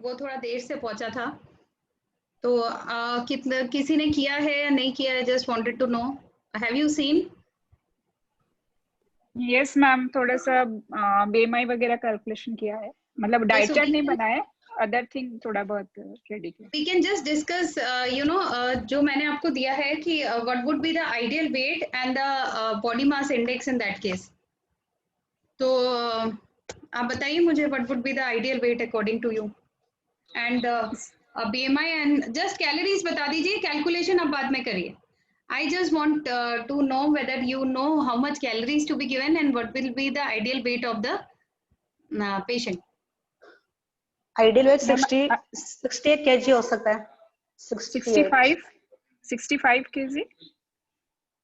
वो थोड़ा देर से पहुंचा था, तो कितना किसी ने किया है या नहीं किया है, just wanted to know. Have you seen? Yes ma'am, थोड़ा सा बीएमआई वगैरह कैलकुलेशन किया है, मतलब डाइट चार्ट नहीं बनाया, अदर थिंग थोड़ा बहुत रेडी किया। वी कैन जस्ट डिस्कस जो मैंने आपको दिया है कि what would be the ideal weight and the body mass index in that case. तो आप बताइए मुझे what would be the ideal weight according to you and BMI and just calories बता दीजिए, कैलकुलेशन आप बाद में करिए। I just want to know whether you know how much calories to be given and what will be the ideal weight of the patient. Ideal weight 68 kg हो सकता है। 65 kg।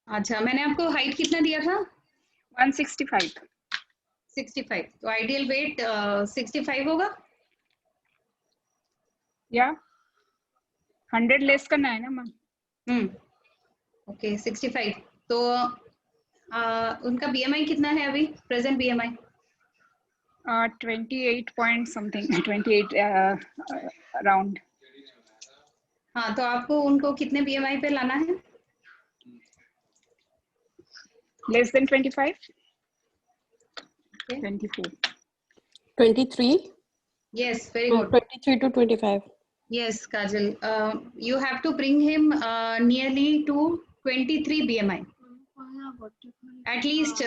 अच्छा, मैंने आपको हाइट कितना दिया था? 165। 65, तो आइडियल वेट 65 होगा या 100 लेस करना है ना मैम? ओके 65। तो उनका बीएमआई कितना है अभी, present BMI? 28 point something, 28 around. हाँ, तो आपको उनको कितने बीएमआई पे लाना है? Less than 25। 24। 23। Yes, very good. 23 to 25. Yes, Kajal. You have to bring him nearly to 23 BMI. At least,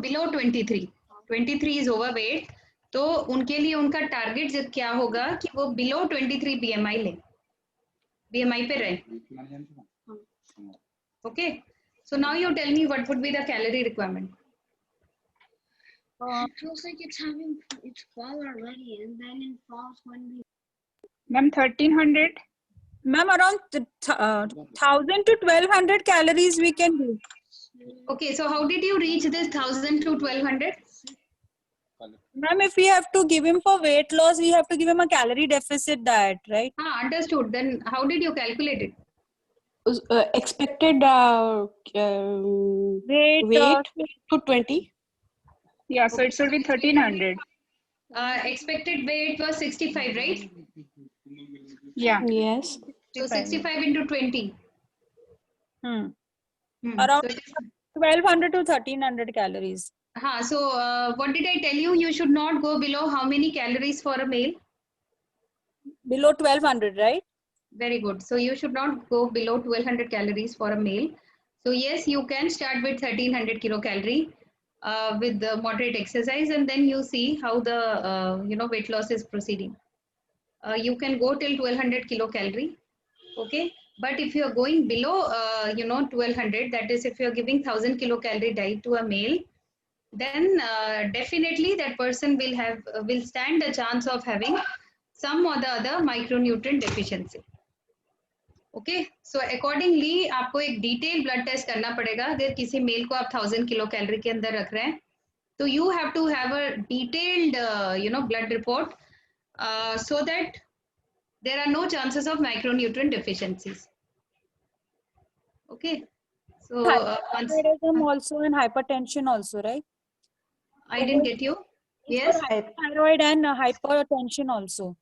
below 23. 23 is overweight. तो उनके लिए उनका टारगेट क्या होगा कि वो below 23 BMI ले, BMI पे रहे. Okay. So now you tell me what would be the calorie requirement. It feels like it's fall already, and then it falls when we. Ma'am, 1300. Ma'am, around 1000 to 1200 calories we can do. Okay, so how did you reach this 1000 to 1200? Ma'am, if we have to give him for weight loss, we have to give him a calorie deficit diet, right? Understood. Then how did you calculate it? Expected weight to 20. Yeah, so it should be 1300. Expected weight was 65, right? Yeah. Yes. So 65 into 20. Around 1200 to 1300 calories. So what did I tell you? You should not go below how many calories for a male? Below 1200, right? Very good. So you should not go below 1200 calories for a male. So yes, you can start with 1300 kilocalorie with the moderate exercise, and then you see how the weight loss is proceeding. You can go till 1200 kilocalorie. Okay. But if you are going below 1200, that is if you are giving 1000 kilocalorie diet to a male, then definitely that person will stand a chance of having some or the other micronutrient deficiency. Okay, so accordingly आपको एक detail blood test करना पड़ेगा। अगर किसी mail को आप 1000 kilo calorie के अंदर रख रहे हैं, तो you have to have a detailed blood report so that there are no chances of micronutrient deficiencies. Okay, so hypothyroidism also and hypertension also, right? I didn't get you. Yes, thyroid and hypertension also.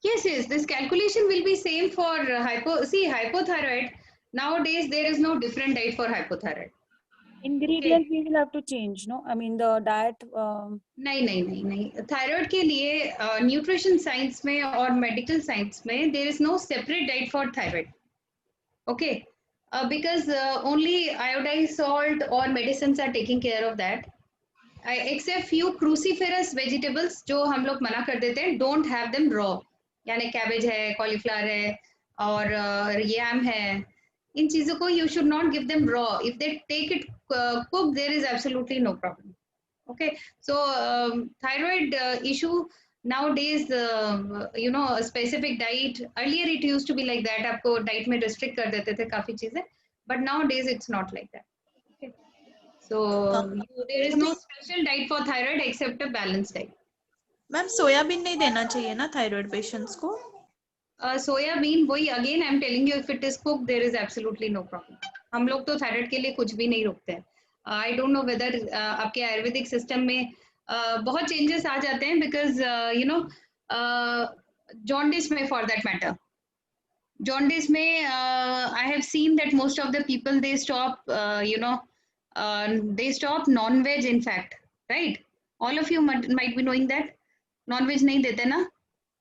Yes, this calculation will be same for hypothyroid. Nowadays there is no different diet for hypothyroid. Ingredients we will have to change, no? I mean the diet. नहीं. Thyroid के लिए nutrition science में और medical science में there is no separate diet for thyroid. Okay, because only iodized salt or medicines are taking care of that. Except few cruciferous vegetables जो हम लोग मना कर देते हैं, don't have them raw. यानी कैबेज है, कॉलीफ्लावर है और यैम है, इन चीजों को you should not give them raw. If they take it cooked, there is absolutely no problem. Okay, so thyroid issue nowadays, a specific diet. Earlier it used to be like that. आपको diet में restrict कर देते थे काफी चीजें, but nowadays it's not like that. Okay, so there is no special diet for thyroid except a balanced diet. Ma'am soybean नहीं देना चाहिए ना थायराइड पेशेंट्स को? सोयाबीन वही again I am telling you, if it is cooked there is absolutely no problem. हम लोग तो thyroid के लिए कुछ भी नहीं रोकते हैं. आई डोंट नो वेदर आपके आयुर्वेदिक सिस्टम में बहुत चेंजेस आ जाते हैं, बिकॉज jaundice में for that matter. Jaundice में I have seen that most of the people they stop they stop non-veg in fact, right? All of you might be knowing that non-veg नहीं देते ना?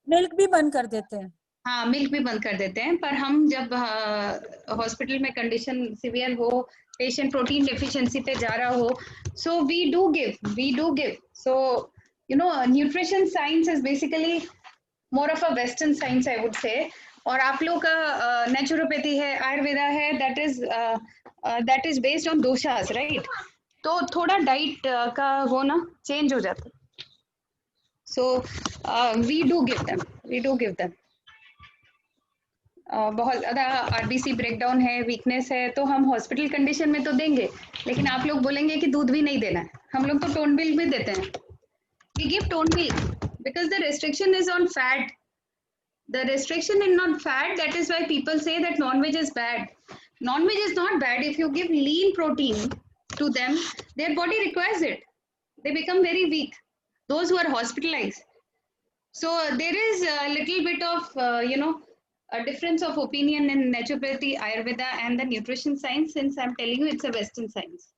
Milk भी बंद कर देते हैं. हाँ, मिल्क भी बंद कर देते हैं, पर हम जब हॉस्पिटल में कंडीशन सिवियर हो, पेशेंट प्रोटीन डेफिशिएंसी पे जा रहा हो, so we do give. So nutrition science is basically more of a western science I would say. और आप लोग का नेचुरोपैथी है, आयुर्वेदा है, that is based on doshas, right? तो थोड़ा डाइट का वो ना चेंज हो जाता है. So we do give them. बहुत ज़्यादा आरबीसी ब्रेकडाउन है, वीकनेस है, तो हम हॉस्पिटल कंडीशन में तो देंगे, लेकिन आप लोग बोलेंगे कि दूध भी नहीं देना है. हम लोग तो टोन मिल्क भी देते हैं. We give tone milk because the restriction is on fat. The restriction is not fat. That is why people say that non-veg is bad. Non-veg is not bad. If you give lean protein to them, their body requires it. They become very weak. Those who are hospitalized. So there is a little bit of a difference of opinion in naturopathy, Ayurveda, and the nutrition science. Since I'm telling you, it's a Western science.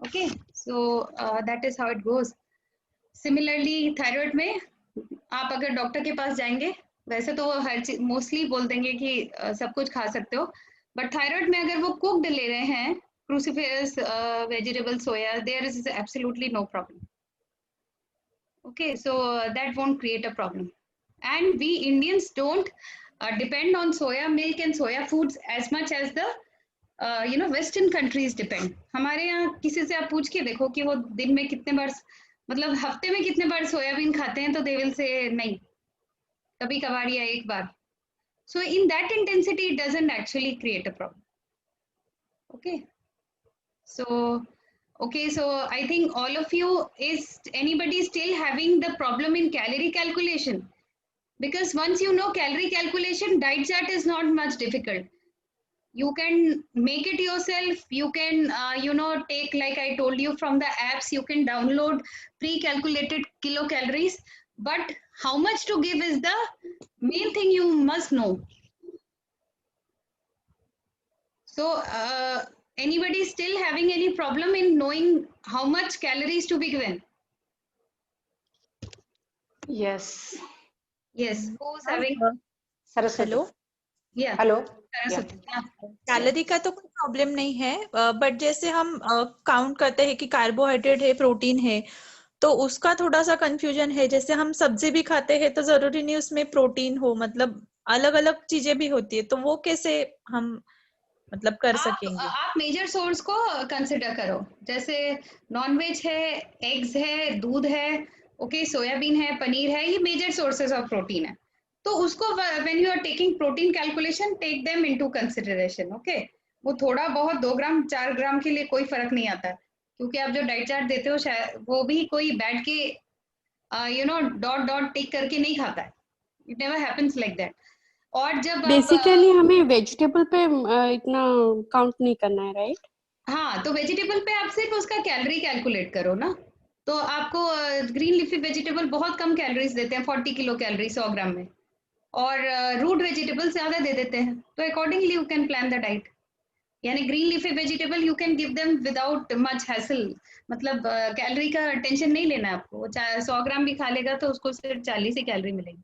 Okay, so that is how it goes. Similarly, thyroid में आप अगर doctor के पास जाएंगे, वैसे तो वो हर चीज mostly बोल देंगे कि सब कुछ खा सकते हो, बट थायराइड में अगर वो कुक्ड ले रहे हैं, cruciferous vegetable soya, there is absolutely no problem. Okay, so that won't create a problem. And we Indians don't depend on soya milk and soya foods as much as the Western countries depend. हमारे यहाँ किसी से आप पूछ के देखो कि वो दिन में कितने बार, मतलब हफ्ते में कितने बार सोयाबीन खाते हैं, तो they will say नहीं, कभी कभार या एक बार. So in that intensity, it doesn't actually create a problem. Okay. So I think all of you, is anybody still having the problem in calorie calculation? Because once you know calorie calculation, diet chart is not much difficult. You can make it yourself. You can, take, like I told you, from the apps, you can download pre-calculated kilocalories. But how much to give is the main thing you must know. So, anybody still having any problem in knowing how much calories to be given? Yes. Yes. Who's having? Saraswati. Hello. Yeah. Hello. Saraswati. Yeah. Calorie का तो कोई problem नहीं है, but जैसे हम count करते हैं कि कार्बोहाइड्रेट है, प्रोटीन है, तो उसका थोड़ा सा कंफ्यूजन है. जैसे हम सब्जी भी खाते हैं तो जरूरी नहीं उसमें प्रोटीन हो, मतलब अलग अलग चीजें भी होती है, तो वो कैसे हम मतलब कर सकेंगे? आप मेजर सोर्स को कंसिडर करो. जैसे नॉनवेज है, एग्स है, दूध है, ओके, सोयाबीन है, पनीर है, ये मेजर सोर्सेज ऑफ प्रोटीन है. तो उसको when you are taking protein calculation, take them into consideration. Okay, वो थोड़ा बहुत 2 ग्राम 4 ग्राम के लिए कोई फर्क नहीं आता, क्योंकि आप जो डाइट चार्ट देते हो शायद वो भी कोई बैठ के डॉट टिक करके नहीं खाता है. It never happens like that. और जब बेसिकली हमें वेजिटेबल पे इतना काउंट नहीं करना है, राइट? हाँ, तो वेजिटेबल पे आप सिर्फ उसका कैलोरी कैलकुलेट करो ना. तो आपको ग्रीन लीफी वेजिटेबल बहुत कम कैलोरीज देते हैं, 40 किलो कैलोरी 100 ग्राम में, और रूट वेजिटेबल ज्यादा दे देते हैं. तो accordingly you can plan the diet. यानी green leafy vegetable you can give them without much hassle. मतलब कैलोरी का टेंशन नहीं लेना है आपको. वो 100 ग्राम भी खा लेगा तो उसको सिर्फ 40 ही कैलोरी मिलेगी.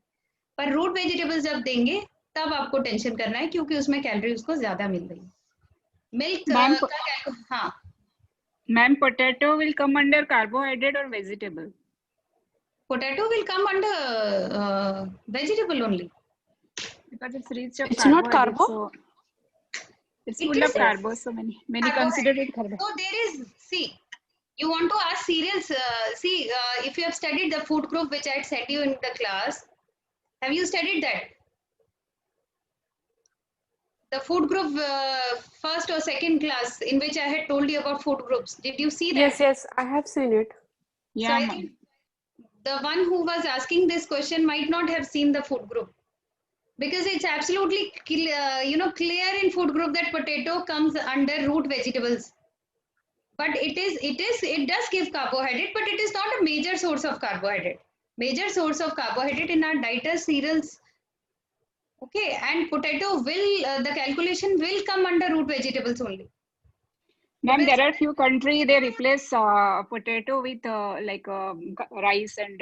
पर रूट वेजिटेबल जब देंगे तब आपको टेंशन करना है, क्योंकि उसमें कैलोरी उसको ज्यादा मिल रही है. मिल्क हाँ ma'am, potato will come under carbohydrate और vegetable? potato will come under vegetable only, because it's rich of It's not carbo? so it's It full is of carbo, so many consider it carbo. So there is, see, you want to ask cereals, if you have studied the food group which I had said you in the class, have you studied that? The food group, first or second class, in which I had told you about food groups. Did you see that? Yes, I have seen it. So I think the one who was asking this question might not have seen the food group, because it's absolutely clear in food group that potato comes under root vegetables. But it does give carbohydrate, but it is not a major source of carbohydrate. Major source of carbohydrate in our diet are cereals. Okay, and potato will, the calculation will come under root vegetables only. Ma'am, there are few countries they replace potato with rice and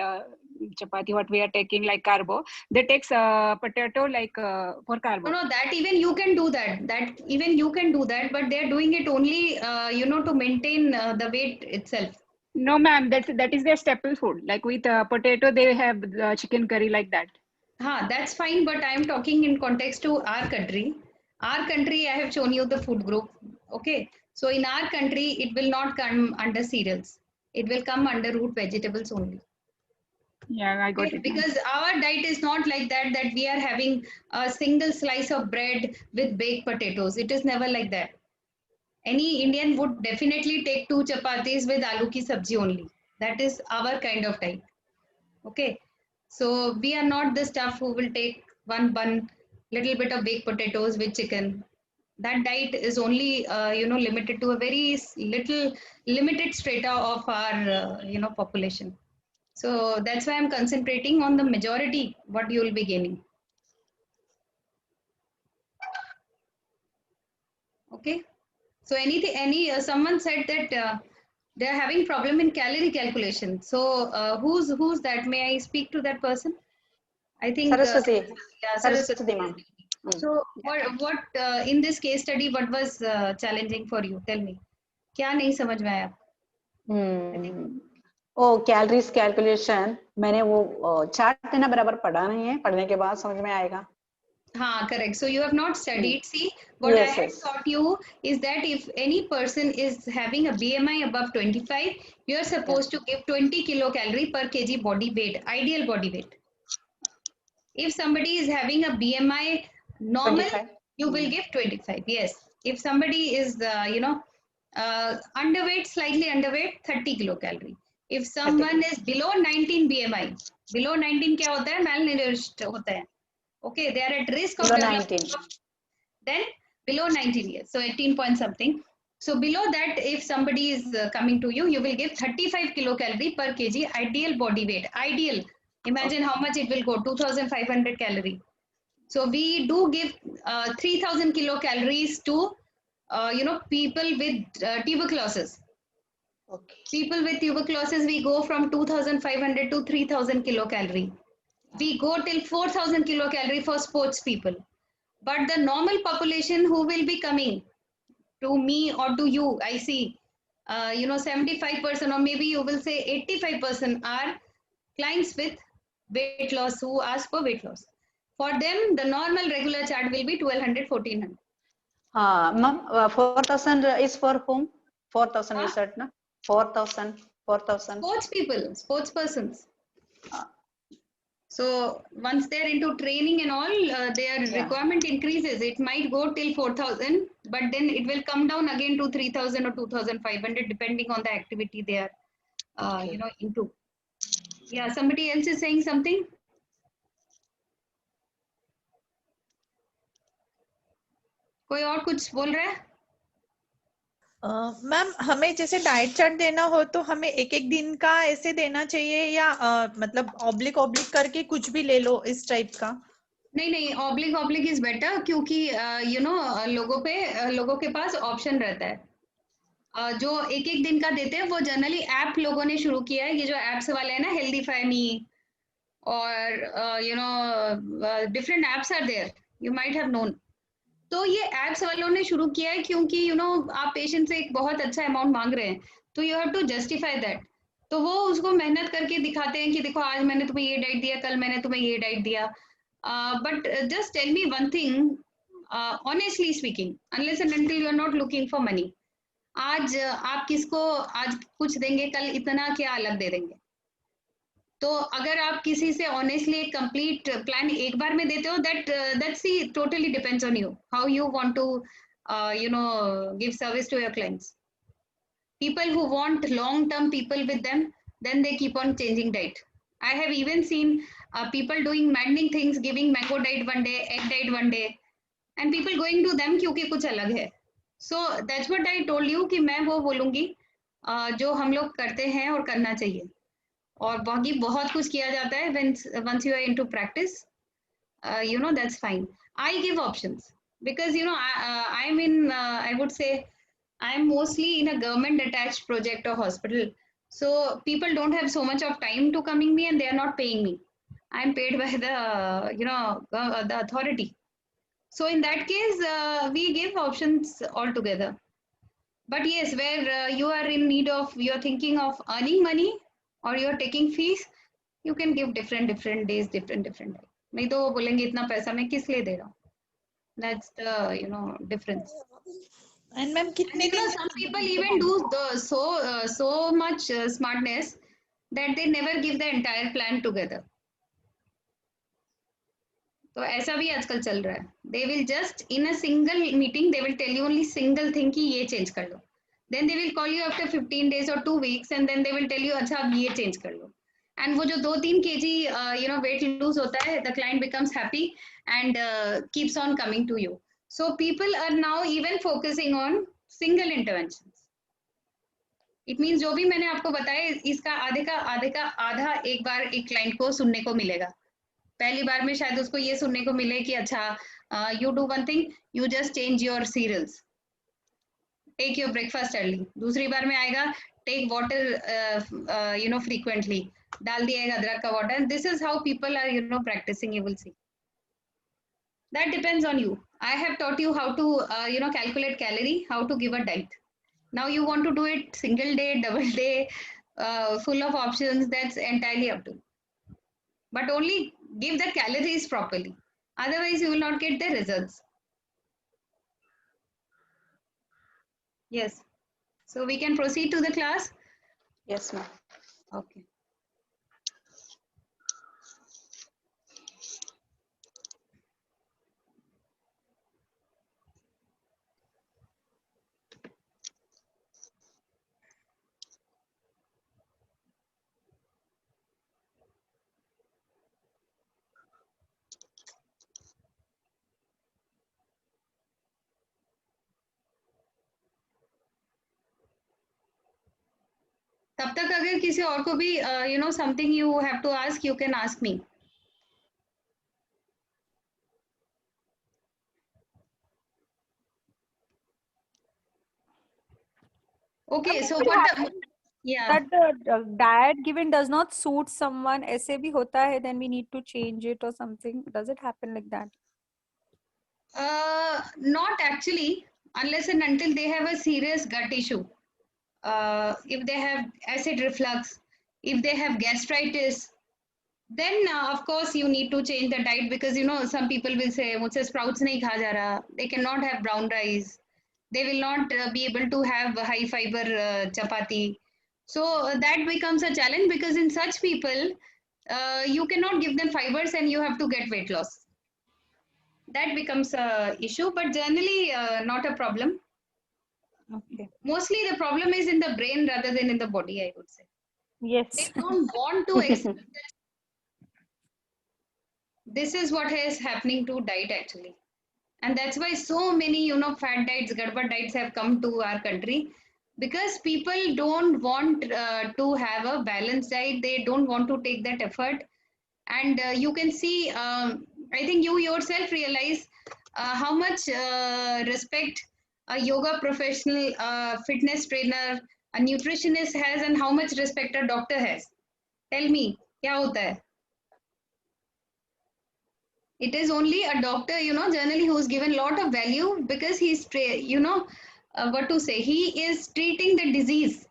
chapati. What we are taking like carbo, they take potato like for carbo. No, that even you can do that. That even you can do that, but they are doing it only, to maintain the weight itself. No, ma'am, that is their staple food. Like with potato, they have chicken curry like that. That's fine, but I am talking in context to our country. Our country, I have shown you the food group. Okay, so in our country, it will not come under cereals. It will come under root vegetables only. Yeah, I got Okay, it. because our diet is not like that, that we are having a single slice of bread with baked potatoes. It is never like that. Any Indian would definitely take 2 chapatis with aloo ki sabji only. That is our kind of diet. Okay, so we are not the stuff who will take one bun, little bit of baked potatoes with chicken. That diet is only limited to a very little limited strata of our population. So that's why I'm concentrating on the majority what you will be gaining. Okay, so someone said that they are having problem in calorie calculation. So who's that? May I speak to that person? I think Saraswati. yeah, Saraswati, ma'am. So what in this case study, what was challenging for you? Tell me. क्या नहीं समझ में आया? Calories calculation मैंने वो chart ना बराबर पढ़ा नहीं है, पढ़ने के बाद समझ में आएगा. हाँ, correct. So you have not studied. See, what I had taught you is that if any person is having a BMI above 25, you are supposed to give 20 kilocalorie per kg body weight, ideal body weight. If somebody is having a BMI normal, 25. You will give 25. Yes. If somebody is, underweight, slightly underweight, 30 kilocalorie. If someone is below 19 BMI, below 19 क्या होता है? Malnourished होता है. Okay, they are at risk of below 19. Then below 19 years, so 18 point something. So below that, if somebody is coming to you, you will give 35 kilocalorie per kg ideal body weight. Ideal. Imagine how much it will go, 2,500 calorie. So we do give 3,000 kilocalories to, people with tuberculosis. Okay. People with tuberculosis, we go from 2,500 to 3,000 kilocalorie. We go till 4,000 kilocalorie for sports people. But the normal population who will be coming to me or to you, I see, 75% or maybe you will say 85% are clients with weight loss who ask for weight loss. For them, the normal regular chart will be 1,200, 1,400. Ma'am, 4,000 is for whom? 4,000 you said, no? 4,000. Sports people, sports persons. So once they're into training and all, their requirement increases. It might go till 4,000, but then it will come down again to 3,000 or 2,500, depending on the activity they are, into. Yeah, somebody else is saying something. कोई और कुछ बोल रहा है? Ma'am हमें जैसे diet chart देना हो तो हमें एक एक दिन का ऐसे देना चाहिए या मतलब ऑब्लिक करके कुछ भी ले लो इस टाइप का? नहीं, ऑब्लिक इज बेटर क्योंकि लोगों के पास ऑप्शन रहता है. जो एक एक दिन का देते हैं वो जनरली ऐप लोगों ने शुरू किया है. ये जो एप्स वाले हैं ना, हेल्दीफाई मी और different apps are there, you might have known. तो ये एप्स वालों ने शुरू किया है क्योंकि आप पेशेंट से एक बहुत अच्छा अमाउंट मांग रहे हैं, तो you have to justify that. तो वो उसको मेहनत करके दिखाते हैं कि देखो आज मैंने तुम्हें ये डाइट दिया, कल मैंने तुम्हें ये डाइट दिया. But just tell me one thing, honestly speaking, unless and until you are not looking for money, आज आप किसको आज कुछ देंगे, कल इतना क्या अलग दे देंगे. तो अगर आप किसी से ऑनेस्टली एक कंप्लीट प्लान एक बार में देते हो, that's totally depends on you how you want to give service to your clients. People who want long term people with them, then they keep on changing diet. I have even seen people doing maddening things, giving mango diet one day, egg diet one day, and people going to them क्योंकि कुछ अलग है. So that's what I told you कि मैं वो बोलूँगी जो हम लोग करते हैं और करना चाहिए. और बाकी बहुत कुछ किया जाता है when once you are into practice, you know, that's fine. I give options because you know I'm in I would say I'm mostly in a government attached project or hospital, so people don't have so much of time to coming me and they are not paying me. I'm paid by the you know the authority. So in that case we give options altogether. But yes, where you are in need of, you're thinking of earning money or you're taking fees, you can give different days, different days. नहीं तो वो बोलेंगे इतना पैसा मैं किस लिए दे रहा हूँ. That's the you know difference. And ma'am, And कितने you know दिन some people even do the so much smartness that they never give the entire plan together. तो ऐसा भी आजकल चल रहा है. They will just in a single meeting they will tell you only single thing कि ये change कर लो. Then they will call you after 15 days or 2 weeks and then they will tell you अच्छा अब ये change कर लो. And वो जो 2-3 kg you know weight lose होता है, the client becomes happy and keeps on coming to you. So people are now even focusing on single interventions. It means जो भी मैंने आपको बताया इसका आधे का आधा एक बार एक client को सुनने को मिलेगा. पहली बार में शायद उसको ये सुनने को मिले कि अच्छा you do one thing, you just change your cereals, take your breakfast early. दूसरी बार में आएगा take water you know frequently, डाल दिएगा अदरक का water. This is how people are you know practicing. You will see. That depends on you. I have taught you how to you know calculate calorie, how to give a diet. Now you want to do it single day, double day, full of options. That's entirely up to you. But only give the calories properly. Otherwise, you will not get the results. Yes. So we can proceed to the class. Yes, ma'am. Okay. तब तक अगर किसी और को भी you know something you have to ask, you can ask me. Okay, so what the, yeah. That the diet given does not suit someone, ऐसे भी होता है, then we need to change it or something. Does it happen like that? Not actually, unless and until they have a serious gut issue. If they have acid reflux, if they have gastritis, then of course you need to change the diet because you know some people will say मुझसे sprouts नहीं खा जा रहा. They cannot have brown rice. They will not be able to have high fiber chapati. So that becomes a challenge because in such people you cannot give them fibers and you have to get weight loss. That becomes a issue, but generally not a problem. Okay. Mostly the problem is in the brain rather than in the body, I would say. Yes. They don't want to accept that. This is what is happening to diet actually. And that's why so many, you know, fat diets, gadbad diets have come to our country because people don't want to have a balanced diet. They don't want to take that effort. And you can see, I think you yourself realize how much respect a yoga professional, fitness trainer, a nutritionist has and how much respect a doctor has. Tell me, क्या होता है? It is only a doctor, you know, generally who's given a lot of value because he's, you know, what to say, he is treating the disease,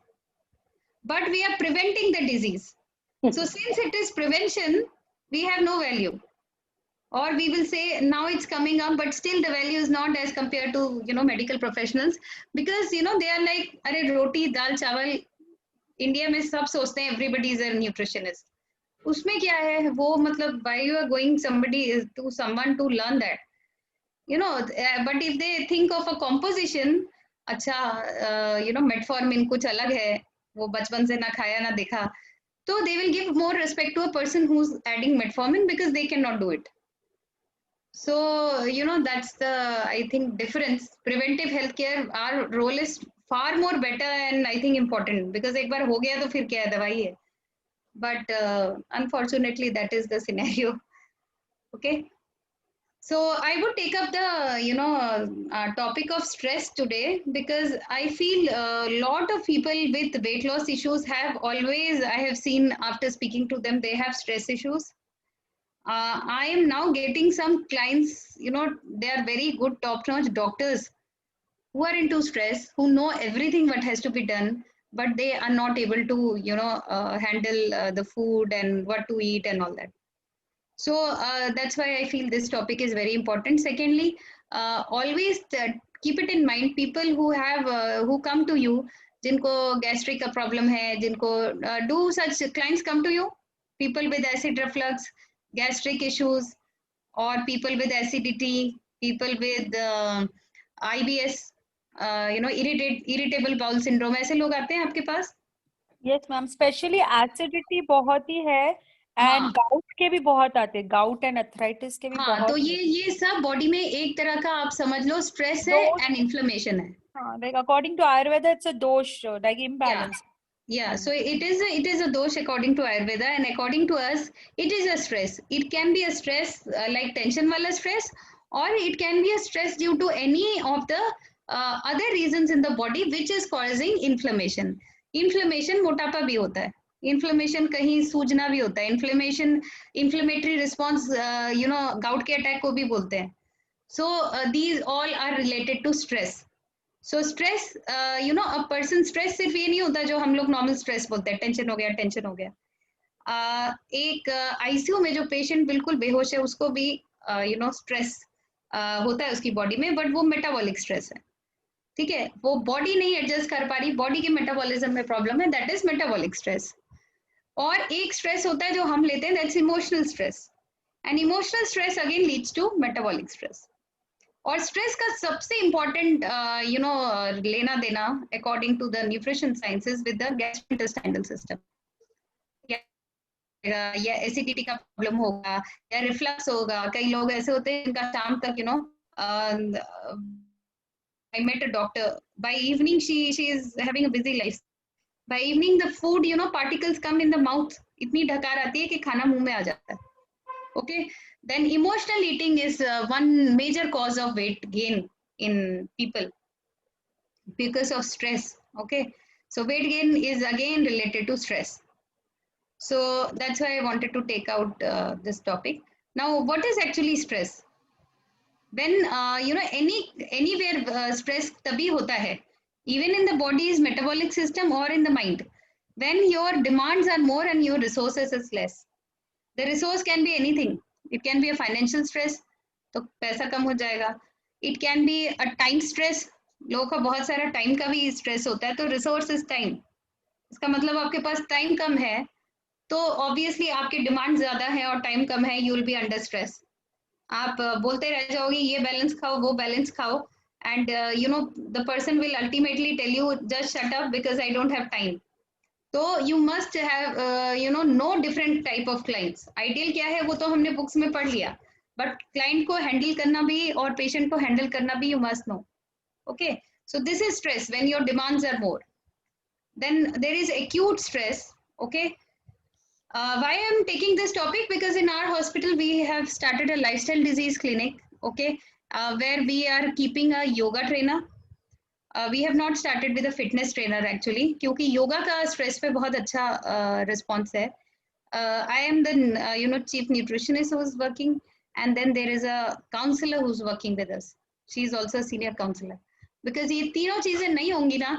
but we are preventing the disease. So since it is prevention, we have no value. Or we will say now it's coming up, but still the value is not as compared to, you know, medical professionals because, you know, they are like, अरे रोटी दाल चावल, India में सब सोचते हैं everybody is a nutritionist. उसमें क्या है वो मतलब why you are going somebody to someone to learn that, you know, but if they think of a composition, अच्छा you know metformin कुछ अलग है, वो बचपन से ना खाया ना देखा, so they will give more respect to a person who's adding metformin because they cannot do it. So you know that's the I think difference. Preventive healthcare, our role is far more better and I think important because एक बार हो गया तो फिर क्या है, दवाई है. but unfortunately that is the scenario. Okay. So I would take up the topic of stress today, because I feel a lot of people with weight loss issues have always, I have seen after speaking to them, they have stress issues. I am now getting some clients, they are very good top-notch doctors who are into stress, who know everything what has to be done, but they are not able to, handle the food and what to eat and all that. So that's why I feel this topic is very important. Secondly, always keep it in mind, people who have who come to you, जिनको gastric का problem है, जिनको do such clients come to you, people with acid reflux, gastric issues, or people with acidity, people with IBS, irritable bowel syndrome, ऐसे लोग आते हैं आपके पास? Yes, ma'am. Especially acidity बहुत ही है, and हाँ. gout के भी बहुत आते हैं, gout and arthritis के भी हाँ, बहुत तो ये सब बॉडी में एक तरह का आप समझ लो स्ट्रेस है एंड इन्फ्लेमेशन है. हाँ, like according to Ayurveda, it's a dosh, like imbalance. Yeah, so it is a dosh according to Ayurveda, and according to us, it is a stress. It can be a stress like tension wala stress, or it can be a stress due to any of the other reasons in the body which is causing inflammation. Inflammation मोटापा भी होता है. Inflammation कहीं सूजना भी होता है. Inflammatory response, gout के attack को भी बोलते हैं. So these all are related to stress. So stress, a person stress सिर्फ ये नहीं होता जो हम लोग normal stress बोलते हैं, टेंशन हो गया. एक ICU में जो पेशेंट बिल्कुल बेहोश है उसको भी स्ट्रेस होता है उसकी बॉडी में, बट वो मेटाबॉलिक स्ट्रेस है. ठीक है, वो बॉडी नहीं एडजस्ट कर पा रही, बॉडी के मेटाबॉलिज्म में प्रॉब्लम है, दैट इज मेटाबॉलिक स्ट्रेस. और एक स्ट्रेस होता है जो हम लेते हैं, that's emotional stress, and emotional stress again leads to metabolic stress. और स्ट्रेस का सबसे इम्पोर्टेंट लेना देना according to the nutrition sciences with the gastrointestinal system. या एसिडिटी का प्रॉब्लम होगा या रिफ्लक्स होगा. कई लोग ऐसे होते हैं जिनका शाम तक I met a doctor. By evening, she is having a busy life. By evening, the food, particles come in the mouth. इतनी ढकार आती है कि खाना मुंह में आ जाता है. Okay. Then emotional eating is one major cause of weight gain in people because of stress. Okay. So weight gain is again related to stress. So that's why I wanted to take out this topic. Now, what is actually stress? When anywhere stress तभी होता है, even in the body's metabolic system or in the mind, when your demands are more and your resources is less. The resource can be anything. It can be a financial stress, तो पैसा कम हो जाएगा. It can be a time stress. लोगों का बहुत सारा time का भी स्ट्रेस होता है, तो रिसोर्स इज टाइम. इसका मतलब आपके पास टाइम कम है, तो ऑब्वियसली आपकी डिमांड ज्यादा है और टाइम कम है, you will be under stress. आप बोलते रह जाओगे ये बैलेंस खाओ, वो बैलेंस खाओ, and the person will ultimately tell you just shut up because I don't have time. तो you must have know different type of clients. Ideal क्या है वो तो हमने बुक्स में पढ़ लिया, बट क्लाइंट को हैंडल करना भी और पेशेंट को हैंडल करना भी you must know. Okay, so this is stress when your demands are more. Then there is acute stress. Okay, why I am taking this topic, because in our hospital we have started a lifestyle disease clinic, okay, where we are keeping a yoga trainer. We have not started with a fitness trainer actually, क्योंकि योगा का stress पे बहुत अच्छा response है. I am the chief nutritionist who is working, and then there is a counselor who is working with us. She is also a senior counselor. Because ये तीनों चीजें नहीं होंगी ना,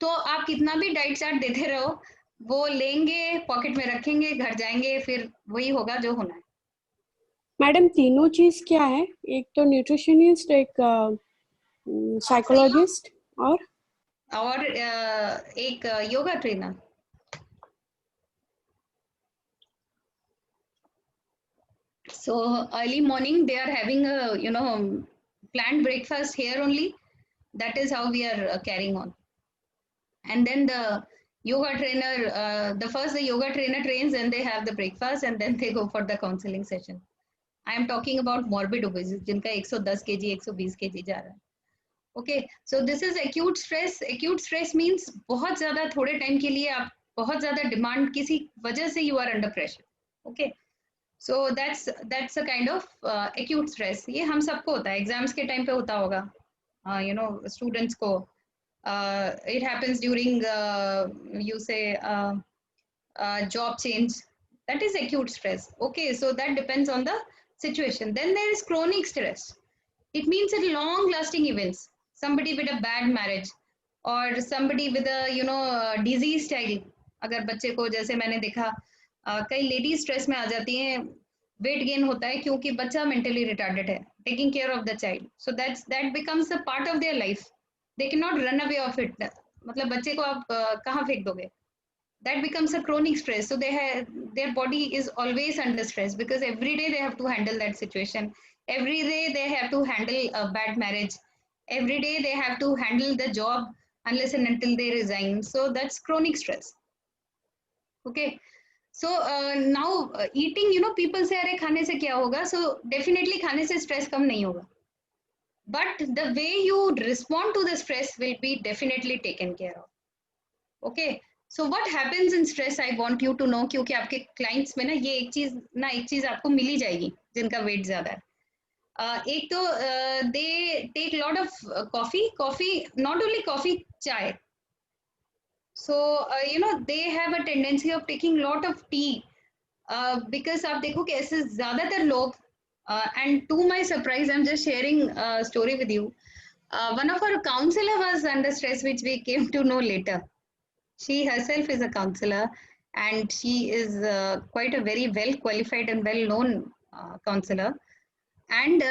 तो आप कितना भी डाइट चार्ट देते रहो, वो लेंगे पॉकेट में रखेंगे, घर जाएंगे, फिर वही होगा जो होना है. मैडम तीनों चीज क्या है? एक तो न्यूट्रिशनिस्ट, एक साइकोलॉजिस्ट और एक yoga trainer. So early morning they are having a planned breakfast here only. That is how we are carrying on. And then the yoga trainer, the yoga trainer trains, and they have the breakfast, and then they go for the counseling session. I am talking about morbid obesity, जिनका 110 kg 120 kg जा रहा है. Okay, so this is acute stress. Acute stress means बहुत ज़्यादा थोड़े time के लिए आप बहुत ज्यादा डिमांड किसी वजह से you are under pressure. Okay, so that's a kind of acute stress. ये हम सबको होता है, एग्जाम्स के टाइम पे होता होगा, यू नो स्टूडेंट्स को. इट हैपेंस ड्यूरिंग यू से job change. That is acute stress. Okay, so that depends on the situation. Then there is chronic stress. It means a long lasting events. Somebody with a bad marriage or somebody with a disease style. अगर बच्चे को, जैसे मैंने देखा कई ladies stress में आ जाती हैं, वेट गेन होता है क्योंकि बच्चा मेंटली रिटार्डेड है, taking care of the child. So that becomes a part of their life. They can not run away of it. मतलब बच्चे को आप कहाँ फेंक दोगे? That becomes a chronic stress. So their body is always under stress because every day they have to handle that situation. Every day they have to handle a bad marriage. Every day they have to handle the job unless and until they resign. So that's chronic stress. Okay. So now eating, people say अरे खाने से क्या होगा? So definitely खाने से stress कम नहीं होगा. But the way you respond to the stress will be definitely taken care of. Okay. So what happens in stress, I want you to know, क्योंकि आपके clients में ना ये एक चीज आपको मिली जाएगी जिनका weight ज्यादा है. एक तो they take lot of coffee, not only coffee, chai. So they have a tendency of taking lot of tea because आप देखो कि ऐसे ज्यादातर लोग, and to my surprise, I'm just sharing a story with you. One of our counselor was under stress, which we came to know later. She herself is a counselor and she is quite a very well qualified and well known counselor. And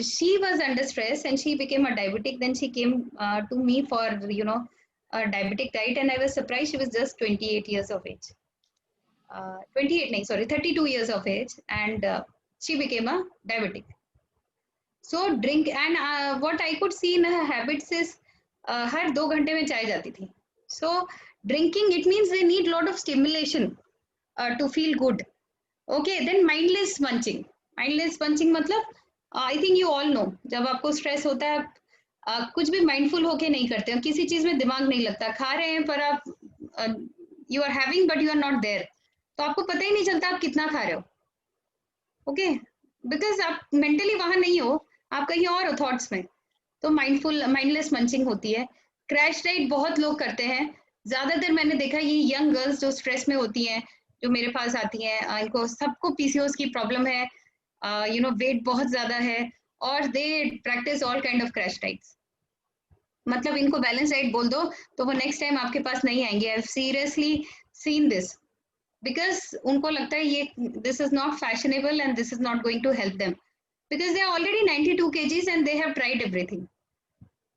she was under stress and she became a diabetic. Then she came to me for, a diabetic diet, and I was surprised she was just 28 years of age. 32 years of age, and she became a diabetic. So drink, and what I could see in her habits is हर 2 घंटे में चाय जाती थी. So drinking, it means they need lot of stimulation to feel good. Okay, then mindless munching. Mindless munching मतलब I think you all know, जब आपको stress होता है आप कुछ भी mindful होके नहीं करते हो, किसी चीज में दिमाग नहीं लगता, खा रहे हैं पर आप you are having but you are not there, तो आपको पता ही नहीं चलता आप कितना खा रहे हो. Okay, because आप mentally वहां नहीं हो, आप कहीं और हो thoughts में, तो mindless munching होती है. क्रैश डाइट बहुत लोग करते हैं, ज्यादातर मैंने देखा ये यंग गर्ल्स जो स्ट्रेस में होती हैं, जो मेरे पास आती हैं, इनको सबको पीसीओएस की प्रॉब्लम है, वेट बहुत ज्यादा है, और they practice all kind of crash diets. मतलब इनको बैलेंस डाइट बोल दो तो वो नेक्स्ट टाइम आपके पास नहीं आएंगे. I have seriously seen this because उनको लगता है ये this is not fashionable and this is not going to help them because they are already 92 kgs and they have tried everything.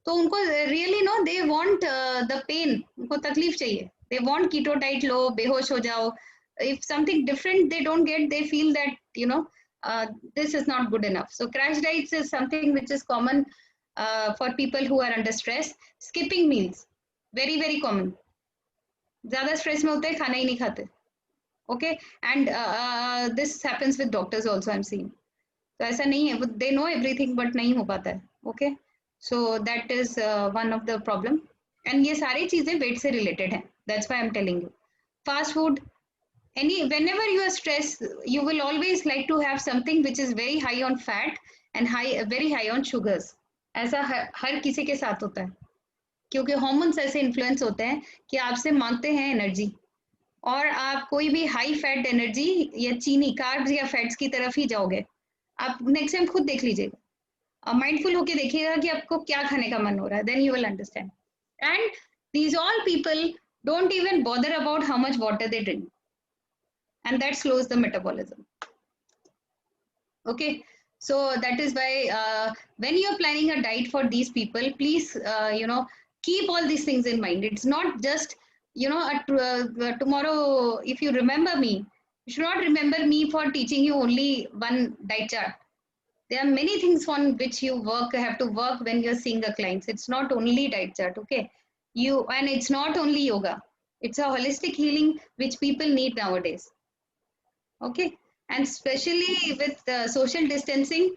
तो उनको really know they want the pain, उनको तकलीफ चाहिए, they want keto diet लो, बेहोश हो जाओ. If something different they don't get, they feel that this is not good enough. So crash diets is something which is common for people who are under stress. Skipping meals, very very common. ज़्यादा stress में होते हैं, खाना ही नहीं खाते. Okay, and this happens with doctors also, I'm seeing. तो ऐसा नहीं है, they know everything but नहीं हो पाता है. Okay. So that is one of the problem, and ये सारी चीजें weight से related हैं. That's why I'm telling you. Fast food, whenever you are stressed, you will always like to have something which is very high on fat and very high on sugars. ऐसा हर किसी के साथ होता है, क्योंकि hormones ऐसे influence होते हैं कि आपसे मांगते हैं energy, और आप कोई भी high fat energy या चीनी, carbs या fats की तरफ ही जाओगे. आप next time खुद देख लीजिएगा, माइंडफुल होके देखिएगा कि आपको क्या खाने का मन हो रहा है, then you will understand. And these all people don't even bother about how much water they drink, and that slows the metabolism. Okay, so that is why when you are planning a diet for these people, please keep all these things in mind. It's not just tomorrow, if you remember me, you should not remember me for teaching you only one diet chart. There are many things on which you have to work when you're seeing the clients. It's not only diet chart, okay? And it's not only yoga. It's a holistic healing which people need nowadays. Okay? And especially with social distancing,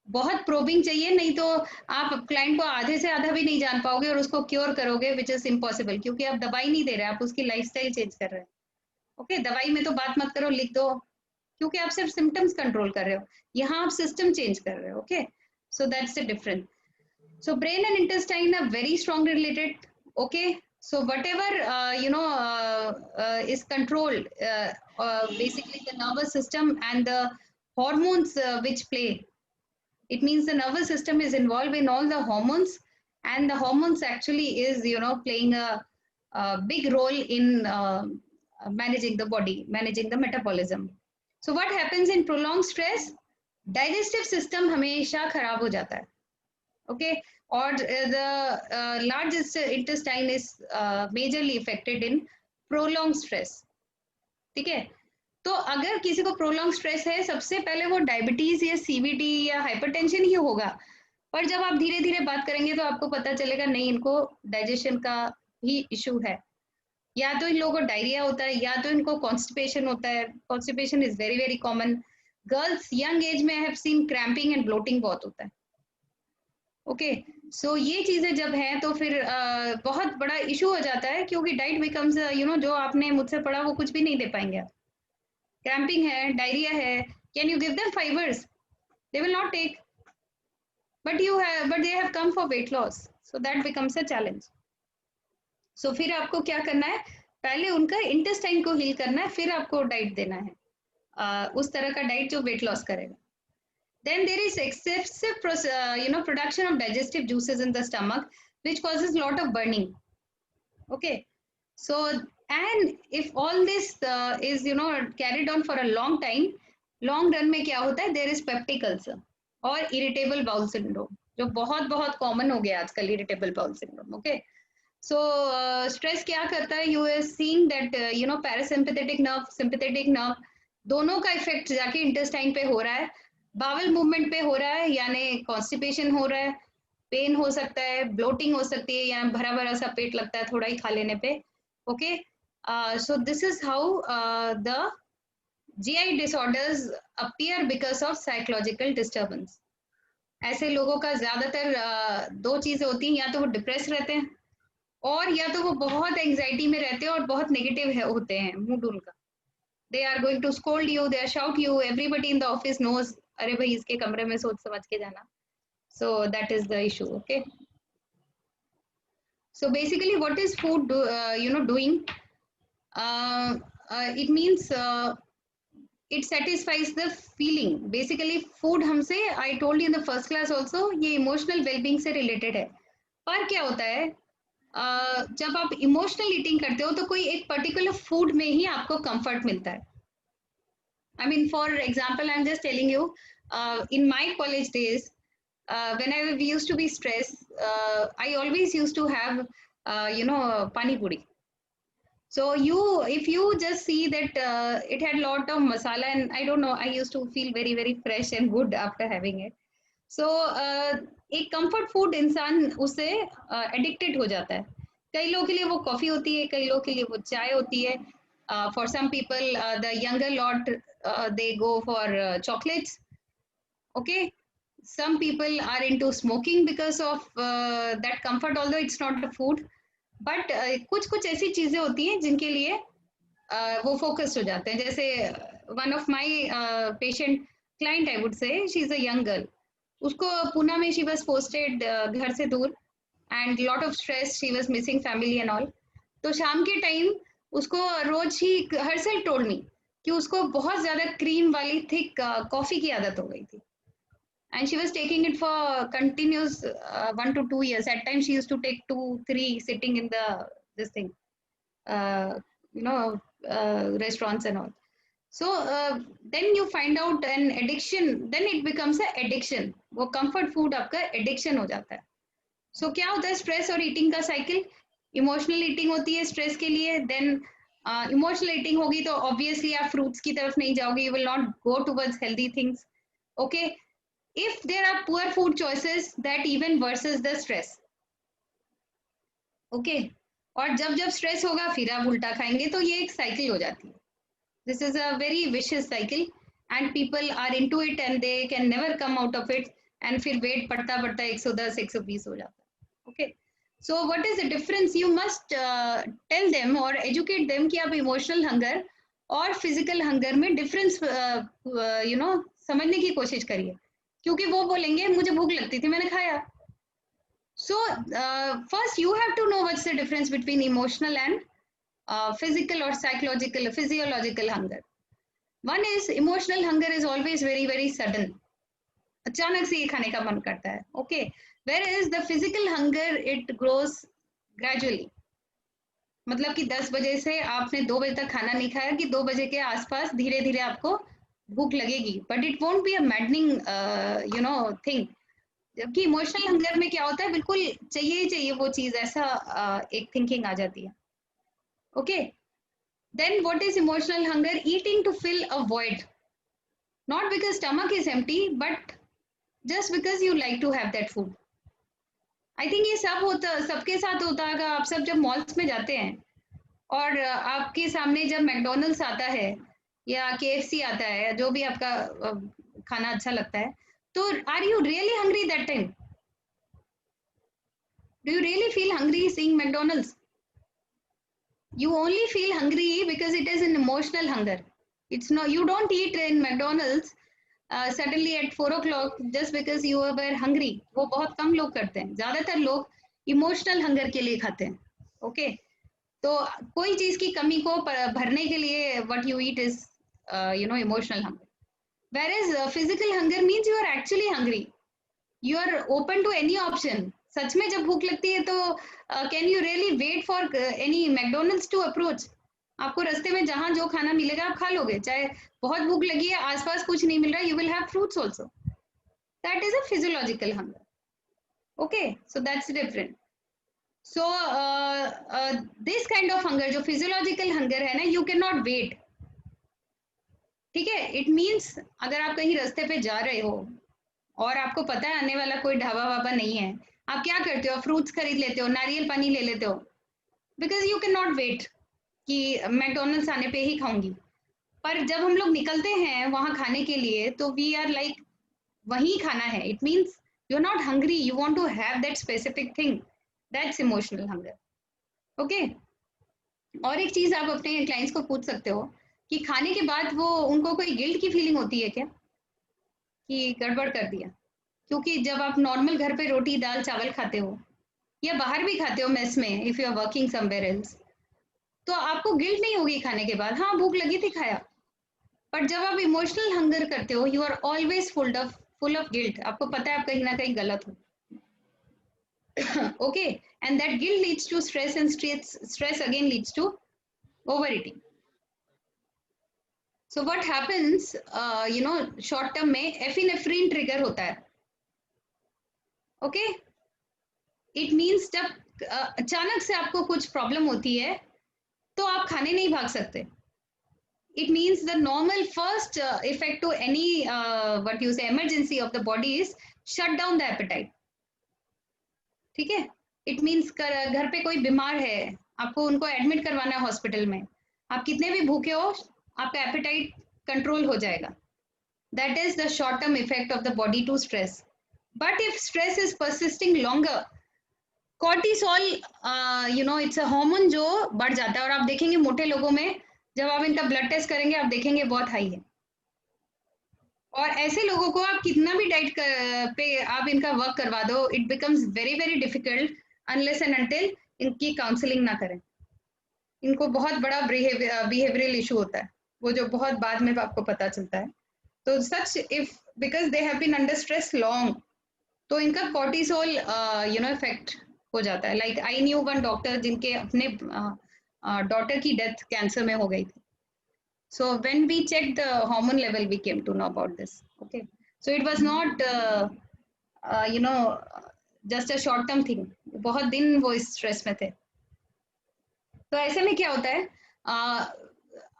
बहुत probing चाहिए, नहीं तो आप client को आधे से आधा भी नहीं जान पाओगे और उसको cure करोगे, which is impossible, क्योंकि आप दवाई नहीं दे रहे, आप उसकी lifestyle change कर रहे हैं. ओके दवाई में तो बात मत करो, लिख दो, क्योंकि आप सिर्फ सिम्टम्स कंट्रोल कर रहे हो, यहाँ आप सिस्टम चेंज कर रहे हो. Okay, so that's the difference. So brain and intestine are very strongly related. Okay, so whatever is controlled, basically the nervous system and the hormones which play. It means the nervous system is involved in all the hormones, and the hormones actually is playing a big role in managing the body, managing the metabolism. So what happens in prolonged stress? Digestive system हमेशा खराब हो जाता है. Okay, or the large intestine is majorly affected in prolonged stress. ठीक है, तो अगर किसी को prolonged stress है, सबसे पहले वो डायबिटीज या सीवीडी या हाइपरटेंशन ही होगा, पर जब आप धीरे धीरे बात करेंगे तो आपको पता चलेगा नहीं, इनको डाइजेशन का ही इशू है, या तो इन लोगों को डायरिया होता है, या तो इनको कॉन्स्टिपेशन होता है. Constipation is very very common. Girls young age में I have seen cramping and bloating बहुत होता है. ओके, सो ये चीजें जब हैं तो फिर बहुत बड़ा इशू हो जाता है, क्योंकि डाइट बिकम्स जो आपने मुझसे पढ़ा वो कुछ भी नहीं दे पाएंगे आप. क्रैम्पिंग है, डायरिया है, can you give them fibres? They will not take, but they have come for weight loss, so that becomes a challenge. So फिर आपको क्या करना है, पहले उनका इंटेस्टाइन को हील करना है, फिर आपको डाइट देना है, उस तरह का डाइट जो वेट लॉस करेगा. Then there is excessive production of digestive juices in the stomach, which causes a lot of burning. Okay, so and if all this is carried on for a long time, long run में क्या होता है, there is peptic ulcer और irritable bowel syndrome, जो बहुत बहुत common हो गया आजकल, irritable bowel syndrome. Okay, so stress क्या करता है, you are seeing that parasympathetic nerve, sympathetic nerve, दोनों का इफेक्ट जाके इंटेस्टाइन पे हो रहा है, बावल मूवमेंट पे हो रहा है, यानी कॉन्स्टिपेशन हो रहा है, पेन हो सकता है, ब्लोटिंग हो सकती है, या भरा भरा सा पेट लगता है थोड़ा ही खा लेने पे. Okay, so this is how the GI disorders appear because of psychological disturbance. ऐसे लोगों का ज्यादातर दो चीजें होती हैं, या तो वो डिप्रेस रहते हैं, और या तो वो बहुत एंग्जाइटी में रहते हैं और बहुत नेगेटिव होते हैं मूड उनका. They are going to scold you, they are shout you, everybody in the office knows, अरे भाई इसके कमरे में सोच समझ के जाना. So that is the issue. Okay, so basically what is food doing? It means it satisfies the feeling. Basically food हमसे, I told you in the first class also, ये emotional well-being से related है. पर क्या होता है, जब आप इमोशनल ईटिंग करते हो तो कोई एक पर्टिकुलर फूड में ही आपको कंफर्ट मिलता है. I mean, for example, I'm just telling you, in my college days, whenever we used to be stressed, I always used to have, pani puri. So if you just see that it had a lot of masala, and I don't know, I used to feel very, very fresh and good after having it. So एक comfort food इंसान उससे addicted हो जाता है. कई लोगों के लिए वो कॉफी होती है, कई लोगों के लिए वो चाय होती है. For some people, the younger lot, they go for chocolates. Okay, some people are into smoking because of that comfort, although it's not a food. But कुछ ऐसी चीजें होती हैं जिनके लिए वो focused हो जाते हैं. जैसे one of my patient client, I would say, she is a young girl. उसको पुणे में she was posted घर से दूर, and lot of stress, she was missing family and all. तो शाम के टाइम उसको रोज ही herself told me कि उसको बहुत ज्यादा क्रीम वाली थिक कॉफी की आदत हो गई थी, and she was taking it for continuous 1 to 2 years. At times she used to take 2-3 sitting in this thing, restaurants and all. So then you find out an addiction, then it becomes a addiction. वो comfort food आपका addiction हो जाता है. So क्या होता है, stress और eating का cycle? इमोशनल ईटिंग होती है स्ट्रेस के लिए, देन इमोशनल ईटिंग होगी तो ऑब्वियसली आप फ्रूट्स की तरफ नहीं जाओगे, you will not go towards healthy things. Okay, if there are poor food choices, that even versus the stress. Okay, और जब स्ट्रेस होगा फिर आप उल्टा खाएंगे, तो ये एक साइकिल हो जाती है. This is a very vicious cycle, and people are into it and they can never come out of it, and फिर वेट बढ़ता 110-120 हो जाता है. Okay, so what is the difference? You must tell them or educate them कि आप emotional hunger और physical hunger में difference समझने की कोशिश करिए, क्योंकि वो बोलेंगे मुझे भूख लगती थी मैंने खाया. So first you have to know what's the difference between emotional and physical or physiological hunger. One is emotional hunger is always very very sudden. अचानक से ये खाने का मन करता है. Okay. Whereas the physical hunger it grows gradually. मतलब कि 10 बजे से आपने 2 बजे तक खाना नहीं खाया कि 2 बजे के आसपास धीरे धीरे आपको भूख लगेगी. But it won't be a maddening thing. जबकि इमोशनल हंगर में क्या होता है, बिल्कुल चाहिए ही चाहिए वो चीज, ऐसा एक थिंकिंग आ जाती है. Okay, then what is emotional hunger? Eating to fill a void, not because stomach is empty but just because you like to have that food. I think ये सबके साथ होता है. आप सब जब मॉल्स में जाते हैं और आपके सामने जब मैकडोनल्ड्स आता है या KFC आता है, जो भी आपका खाना अच्छा लगता है, so are you really hungry that time? Do you really feel hungry seeing McDonald's? You only feel hungry because it is an emotional hunger. It's no, you don't eat in McDonald's suddenly at 4 o'clock just because you were hungry. वो बहुत कम लोग करते हैं. ज्यादातर लोग emotional hunger के लिए खाते हैं. ओके, तो कोई चीज की कमी को भरने के लिए what you eat is emotional hunger. Whereas physical hunger means you are actually hungry. You are open to any option. सच में जब भूख लगती है तो can you really wait for any McDonald's to approach? आपको रास्ते में जहां जो खाना मिलेगा आप खा लोगे. चाहे बहुत भूख लगी है, आसपास कुछ नहीं मिल रहा, you will have fruits also. That is a physiological hunger. Okay, so that's different. So this kind of hunger, जो physiological hunger है ना, you cannot wait. ठीक है, इट मीन्स अगर आप कहीं रास्ते पे जा रहे हो और आपको पता है आने वाला कोई ढाबा वाबा नहीं है, आप क्या करते हो? फ्रूट्स खरीद लेते हो, नारियल पानी ले लेते हो, because you can not wait कि मैकडोनल्ड्स आने पे ही खाऊंगी. पर जब हम लोग निकलते हैं वहां खाने के लिए तो वी आर लाइक वहीं खाना है. It means you are not hungry, you want to have that specific thing. That's emotional hunger. Okay, और एक चीज आप अपने क्लाइंट्स को पूछ सकते हो कि खाने के बाद वो उनको कोई गिल्ट की फीलिंग होती है क्या कि गड़बड़ कर दिया? क्योंकि जब आप नॉर्मल घर पे रोटी दाल चावल खाते हो या बाहर भी खाते हो मेस में, if you are working somewhere else, तो आपको गिल्ट नहीं होगी खाने के बाद. हाँ, भूख लगी थी खाया. बट जब आप इमोशनल हंगर करते हो, you are always full of guilt. आपको पता है आप कहीं ना कहीं गलत हो. Okay, and that guilt leads to stress and stress again leads to over eating. So what happens, short term में एफिनेफ्रिन ट्रिगर होता है. ओके, इट मीन्स जब अचानक से आपको कुछ प्रॉब्लम होती है तो आप खाने नहीं भाग सकते. It means the normal first effect to any what you say emergency of the body is shut down the appetite. ठीक है, इट मीन्स घर पे कोई बीमार है, आपको उनको एडमिट करवाना है हॉस्पिटल में, आप कितने भी भूखे हो आपका एपेटाइट कंट्रोल हो जाएगा. That is the short term effect of the body to stress. But if stress is persisting longer, cortisol it's a hormone जो बढ़ जाता है. और आप देखेंगे मोटे लोगों में जब आप इनका ब्लड टेस्ट करेंगे आप देखेंगे बहुत हाई है. और ऐसे लोगों को आप कितना भी डाइट पे आप इनका वर्क करवा दो, it becomes very very difficult unless and until इनकी काउंसलिंग ना करें. इनको बहुत बड़ा बिहेवियरल इशू होता है, वो जो बहुत बाद में आपको पता चलता है. तो such if because they have been under stress long, तो इनका कॉर्टिसोल इफेक्ट हो जाता है. Like I knew one doctor जिनके अपने डॉटर की डेथ कैंसर में हो गई थी. So when we checked the hormone level, we came to know about this. Okay, so it was not just a short term thing. बहुत दिन वो इस स्ट्रेस में थे. तो ऐसे में क्या होता है,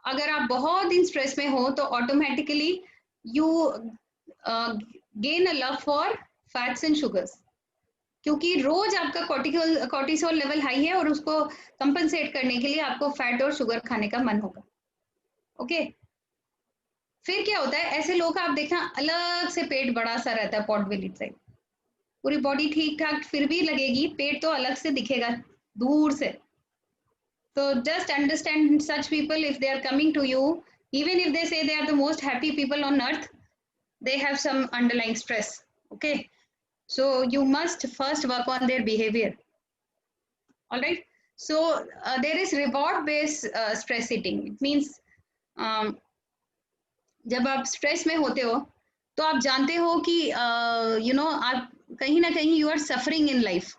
अगर आप बहुत दिन स्ट्रेस में हो तो automatically you gain a love for fats and sugars, क्योंकि रोज आपका कॉर्टिसोल लेवल हाई है और उसको कंपनसेट करने के लिए आपको फैट और शुगर खाने का मन होगा. ओके, फिर क्या होता है, ऐसे लोग आप देखना अलग से पेट बड़ा सा रहता है पॉट बेली साइड, पूरी बॉडी ठीक ठाक फिर भी लगेगी, पेट तो अलग से दिखेगा दूर से. So just understand such people, if they are coming to you, even if they say they are the most happy people on earth, they have some underlying stress. Okay. So you must first work on their behavior. All right. So there is reward based stress eating. It means जब आप stress में होते हो तो आप जानते हो कि आप कहीं ना कहीं you are suffering in life.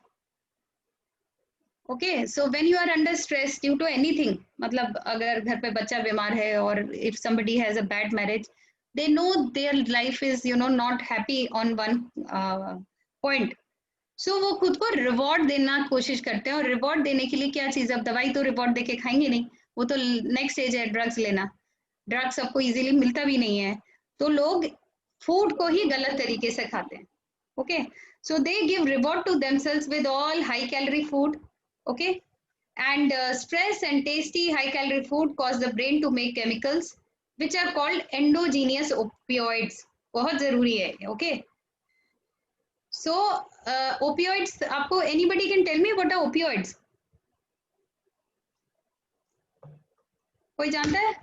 Okay, so when you are under stress due to anything, मतलब अगर घर पे बच्चा बीमार है और if somebody has a bad marriage, they know their life is not happy on one point. So वो खुद को रिवॉर्ड देना कोशिश करते हैं, और रिवॉर्ड देने के लिए क्या चीज, अब दवाई तो रिवॉर्ड देके खाएंगे नहीं, वो तो नेक्स्ट स्टेज है ड्रग्स लेना. ड्रग्स सबको इजीली मिलता भी नहीं है, तो लोग फूड को ही गलत तरीके से खाते हैं. Okay, so they give reward to themselves with all high calorie food. Okay, and stress and tasty high calorie food cause the brain to make chemicals which are called endogenous opioids. बहुत जरूरी है. Okay, so opioids, आपको anybody can tell me what are opioids? कोई जानता है?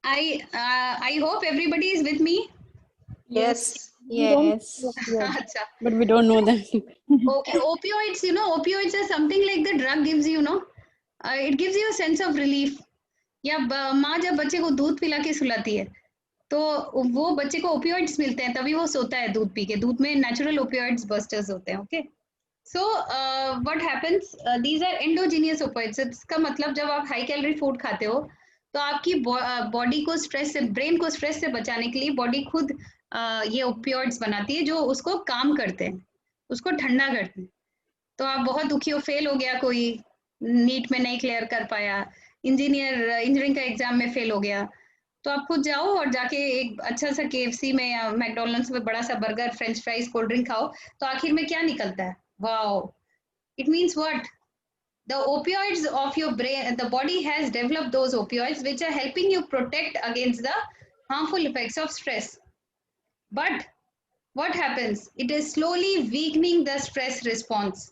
I hope everybody is with me. Yes. Yes. अच्छा. But we don't know them. Okay, opioids, opioids are something like the drug gives you, it gives you a sense of relief. या माँ जब बच्चे को दूध पिला के सुलाती है तो वो बच्चे को ओपियोइड्स मिलते हैं, तभी वो सोता है दूध पी के. दूध में नेचुरल ओपियोइड्स बस्टर्स होते हैं. Okay, so what happens, these are endogenous opioids. इसका मतलब जब आप हाई कैलोरी फूड खाते हो तो आपकी बॉडी को स्ट्रेस से, ब्रेन को स्ट्रेस से बचाने के लिए बॉडी खुद ये ओपियोइड्स बनाती है जो उसको काम करते हैं, उसको ठंडा करते हैं. तो आप बहुत दुखी हो, फेल हो गया, कोई नीट में नहीं क्लियर कर पाया, इंजीनियरिंग का एग्जाम में फेल हो गया, तो आप खुद जाओ और जाके एक अच्छा सा KFC में या मैकडोनल्ड्स में बड़ा सा burger, French fries, cold drink खाओ, तो आखिर में क्या निकलता है? Wow, it means what? The opioids of your brain, the body has developed those opioids which are helping you protect against the harmful effects of stress. But what happens? It is slowly weakening the stress response.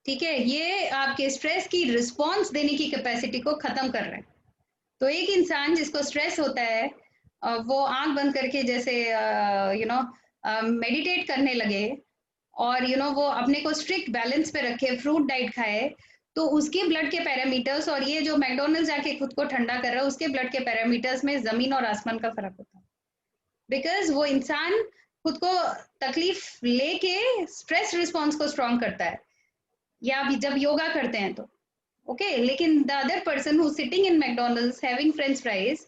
ठीक है, ये आपके stress की response देने की capacity को खत्म कर रहा है. तो एक इंसान जिसको स्ट्रेस होता है वो आंख बंद करके जैसे मेडिटेट करने लगे और वो अपने को स्ट्रिक्ट बैलेंस पे रखे, फ्रूट डाइट खाए, तो उसके ब्लड के पैरामीटर्स और ये जो मैकडोनल्ड्स जाके खुद को ठंडा कर रहा है उसके ब्लड के पैरामीटर्स में जमीन और आसमान का फर्क होता है. बिकॉज वो इंसान खुद को तकलीफ लेके स्ट्रेस रिस्पॉन्स को स्ट्रॉन्ग करता है, या भी जब योगा करते हैं तो ओके. लेकिन the other person who sitting in McDonald's having French fries,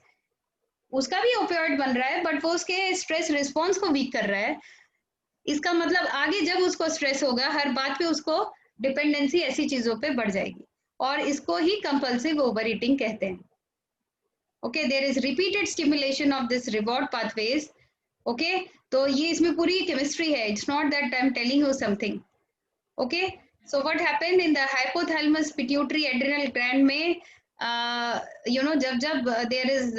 उसका भी ओपियोइड बन रहा है बट वो उसके स्ट्रेस रिस्पॉन्स को वीक कर रहा है. इसका मतलब आगे जब उसको स्ट्रेस होगा हर बात पे उसको डिपेंडेंसी ऐसी चीजों पे बढ़ जाएगी, और इसको ही कंपल्सिव ओवर ईटिंग कहते हैं. Okay, there is repeated stimulation of this reward pathways. Okay, तो ये इसमें पूरी केमिस्ट्री है. It's not that I am telling you something. Okay, so what happened in the hypothalamus pituitary adrenal gland में जब there is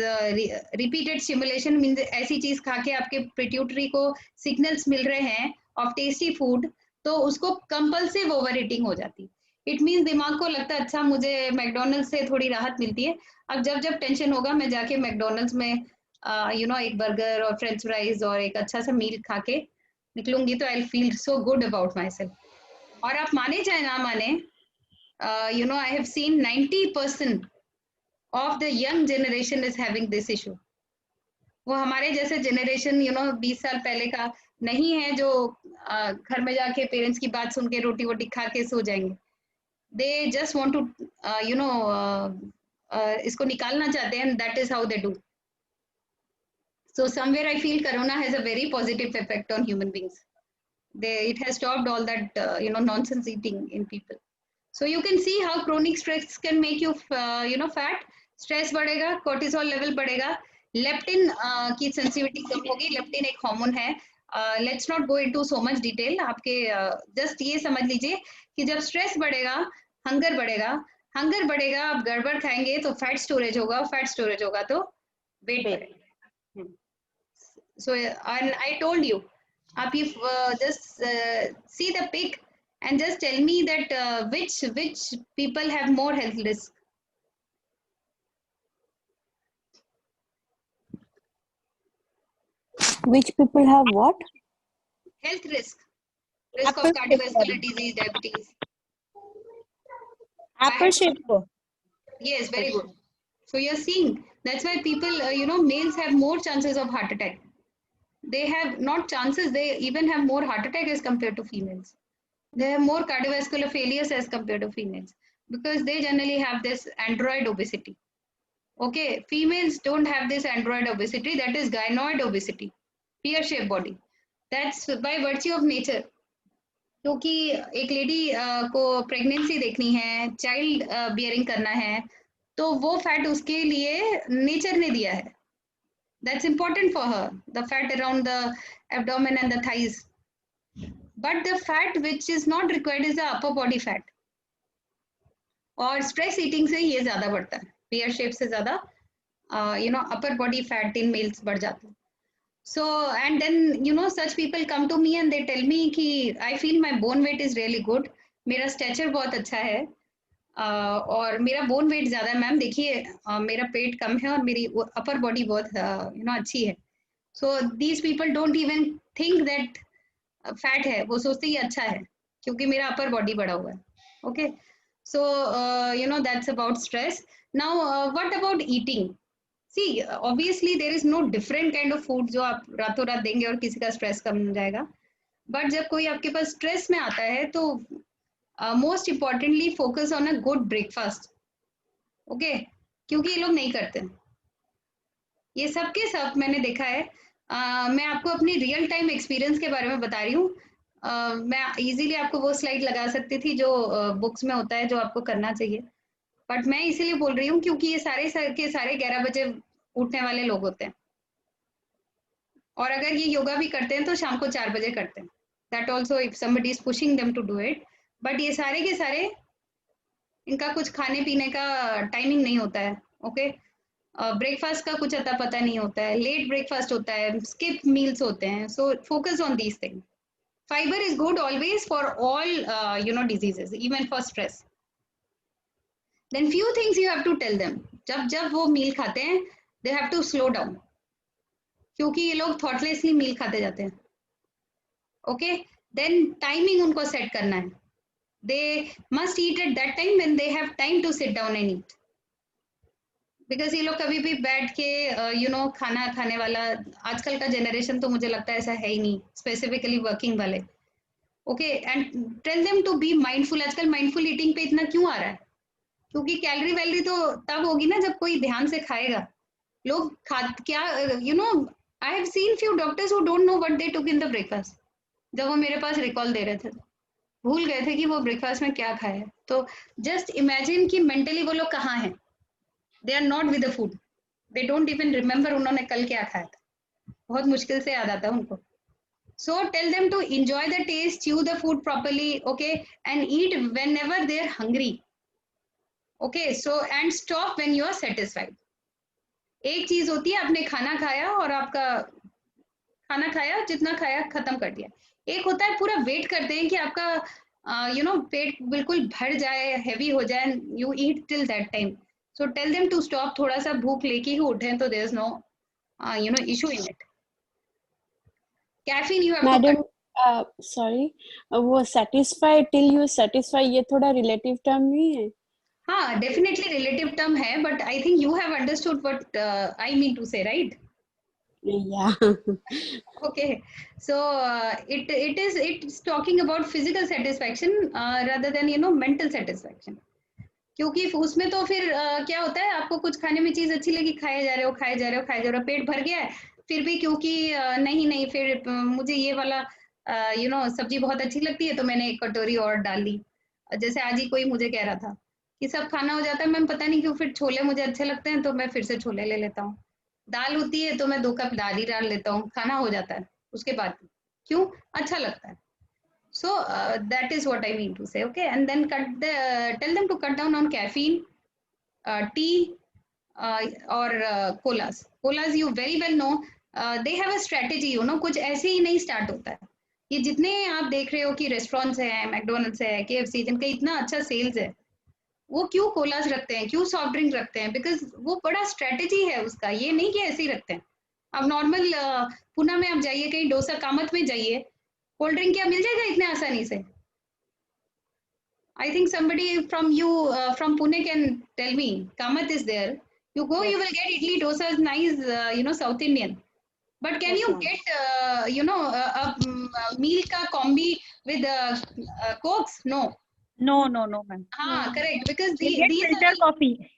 repeated stimulation, means ऐसी चीज खा के आपके पिट्यूटरी को सिग्नल्स मिल रहे हैं ऑफ टेस्टी फूड, तो उसको कंपल्सिव ओवर ईटिंग हो जाती. इट मीन्स दिमाग को लगता है अच्छा मुझे मैकडोनल्ड्स से थोड़ी राहत मिलती है, अब जब जब टेंशन होगा मैं जाके मैकडोनल्ड्स में एक बर्गर और फ्रेंच फ्राइज और एक अच्छा सा मील खा के निकलूंगी तो I feel so good about my self. और आप माने चाहे ना माने, आई have scene 90% of the young generation is having this issue. वो हमारे जैसे जनरेशन 20 साल पहले का नहीं है जो घर में जाके पेरेंट्स की बात सुन के रोटी वोटी खा के सो जाएंगे. दे जस्ट वांट टू इसको निकालना चाहते हैं, that is how they do. So somewhere I feel corona has a very positive effect on human beings. It has stopped all that nonsense eating in people. So you can see how chronic stress can make you fat. Stress बढ़ेगा, cortisol level बढ़ेगा, leptin की sensitivity कम होगी. leptin एक hormone है. Let's not go into so much detail. आपके just ये समझ लीजिए कि जब stress बढ़ेगा, hunger बढ़ेगा, आप गड़बड़ खाएंगे तो fat storage होगा, fat storage होगा तो weight बढ़ेगा. So and I told you, आप just see the pic and just tell me that which people have more health risk. Which people have what? Health risk of cardiovascular disease, diabetes. Apple shape को. Yes, very good. So you're seeing, that's why people, males have more chances of heart attack. They have not chances, they even have more heart attack as compared to females. They have more cardiovascular failures as compared to females because they generally have this android obesity. Okay, females don't have this android obesity, that is gynoid obesity, pear-shaped body. That's by virtue of nature. क्योंकि एक lady को pregnancy देखनी है, child bearing करना है, तो वो fat उसके लिए नेचर ने दिया है. That's important for her, the fat around the abdomen and the thighs. But the fat which is not required is the upper body fat. और stress eating से ये ज़्यादा बढ़ता है. Pear shape से ज़्यादा, upper body fat in males बढ़ जाता है. So, and then, such people come to me and they tell me कि I feel my bone weight is really good. मेरा stature बहुत अच्छा है. और मेरा बोन वेट ज्यादा है मैम. देखिए मेरा पेट कम है और मेरी अपर बॉडी बहुत अच्छी है. So these people don't even think that fat है, वो सोचते ही अच्छा है क्योंकि मेरा अपर बॉडी बढ़ा हुआ है. Okay, so that's about stress. Now what about eating? See obviously there is no different kind of food जो आप रातों रात देंगे और किसी का स्ट्रेस कम हो जाएगा. बट जब कोई आपके पास स्ट्रेस में आता है तो most importantly focus on a good breakfast. Okay, क्योंकि ये लोग नहीं करते. ये सब के सब मैंने देखा है. मैं आपको अपनी रियल टाइम एक्सपीरियंस के बारे में बता रही हूँ. मैं इजीली आपको वो स्लाइड लगा सकती थी जो बुक्स में होता है जो आपको करना चाहिए, बट मैं इसीलिए बोल रही हूँ क्योंकि ये सारे के सारे 11 बजे उठने वाले लोग होते हैं और अगर ये योगा भी करते हैं तो शाम को 4 बजे करते हैं. That also if somebody is pushing them to do it. But ये सारे के सारे इनका कुछ खाने पीने का टाइमिंग नहीं होता है. ओके, ब्रेकफास्ट का कुछ अता पता नहीं होता है, लेट ब्रेकफास्ट होता है, स्किप मील्स होते हैं. So focus on these thing. Fibre is good always for all diseases, even for stress. Then few things you have to tell them. जब वो मील खाते हैं they have to slow down, क्योंकि ये लोग thoughtlessly meal खाते जाते हैं. ओके, देन टाइमिंग उनको सेट करना है. They must eat at that time when they have time to sit down and eat. Because ये लोग कभी भी बैठ के खाना खाने वाला आजकल का जनरेशन तो मुझे लगता है ऐसा है ही नहीं, स्पेसिफिकली वर्किंग वाले. Okay, and tell them to be mindful. आजकल माइंडफुल ईटिंग पे इतना क्यों आ रहा है? क्योंकि कैलोरी वैलोरी तो तब होगी ना जब कोई ध्यान से खाएगा. लोग क्या आई have scene few doctors who don't know what they took in the breakfast. जब वो मेरे पास रिकॉल दे रहे थे भूल गए थे कि वो ब्रेकफास्ट में क्या खाया है. तो जस्ट इमेजिन कि मेंटली वो लोग कहाँ हैं. They are not with the food, they don't even remember उन्होंने कल क्या खाया था. बहुत मुश्किल से याद आता है उनको. So tell them to enjoy the taste, chew the food properly, okay, and eat whenever they are hungry. Okay, so and stop when you are satisfied. एक चीज होती है आपने खाना खाया और आपका खाना खाया, जितना खाया खत्म कर दिया. एक होता है पूरा वेट करते हैं कि आपका पेट बिल्कुल भर जाए, हैवी हो जाए, you eat till that time. So tell them to stop. थोड़ा सा भूख लेके ही उठे तो there is no issue in it. Caffeine you have to madam sorry, वो सेटिस्फाई टिल यू सेटिस्फाई ये थोड़ा रिलेटिव टर्म नहीं है? हाँ, डेफिनेटली रिलेटिव टर्म है, but I think you have understood what I mean to say, right? Yeah. Okay, so it's talking about physical satisfaction rather than mental satisfaction. क्योंकि उसमें तो फिर क्या होता है, आपको कुछ खाने में चीज अच्छी लगी, खाए जा रहे हो, पेट भर गया है, फिर भी क्योंकि नहीं फिर मुझे ये वाला सब्जी बहुत अच्छी लगती है तो मैंने एक कटोरी और डाल ली. जैसे आज ही कोई मुझे कह रहा था कि सब खाना हो जाता है मैम, पता नहीं क्यों फिर छोले मुझे अच्छे लगते हैं तो मैं फिर से छोले ले लेता हूँ. दाल होती है तो मैं 2 कप दाल ही डाल लेता हूँ, खाना हो जाता है उसके बाद. क्यों? अच्छा लगता है. So that is what I mean to say. Okay, and then tell them to cut down on caffeine, tea, or colas. Colas you very well know. They have a strategy. कुछ ऐसे ही नहीं start होता है. ये जितने आप देख रहे हो कि रेस्टोरेंट्स है, मैकडोनल्ड्स है, KFC, जिनका इतना अच्छा सेल्स है, वो क्यों कोलास रखते हैं, क्यों सॉफ्ट ड्रिंक रखते हैं? बिकॉज वो बड़ा स्ट्रेटेजी है उसका, ये नहीं कि ऐसे ही रखते हैं। अब नॉर्मल पुणे में आप जाइए, कहीं डोसा कामत में जाइए, कोल्ड ड्रिंक क्या मिल जाएगा इतने आसानी से? I think somebody from you from Pune can tell me. Kamath is there. You go, you will get idli, dosa is nice, South Indian. But can Yes, you ma'am. get, a meal ka combi with Cokes? No. No, no, no, ma'am. Correct. Because You get these filter are coffee.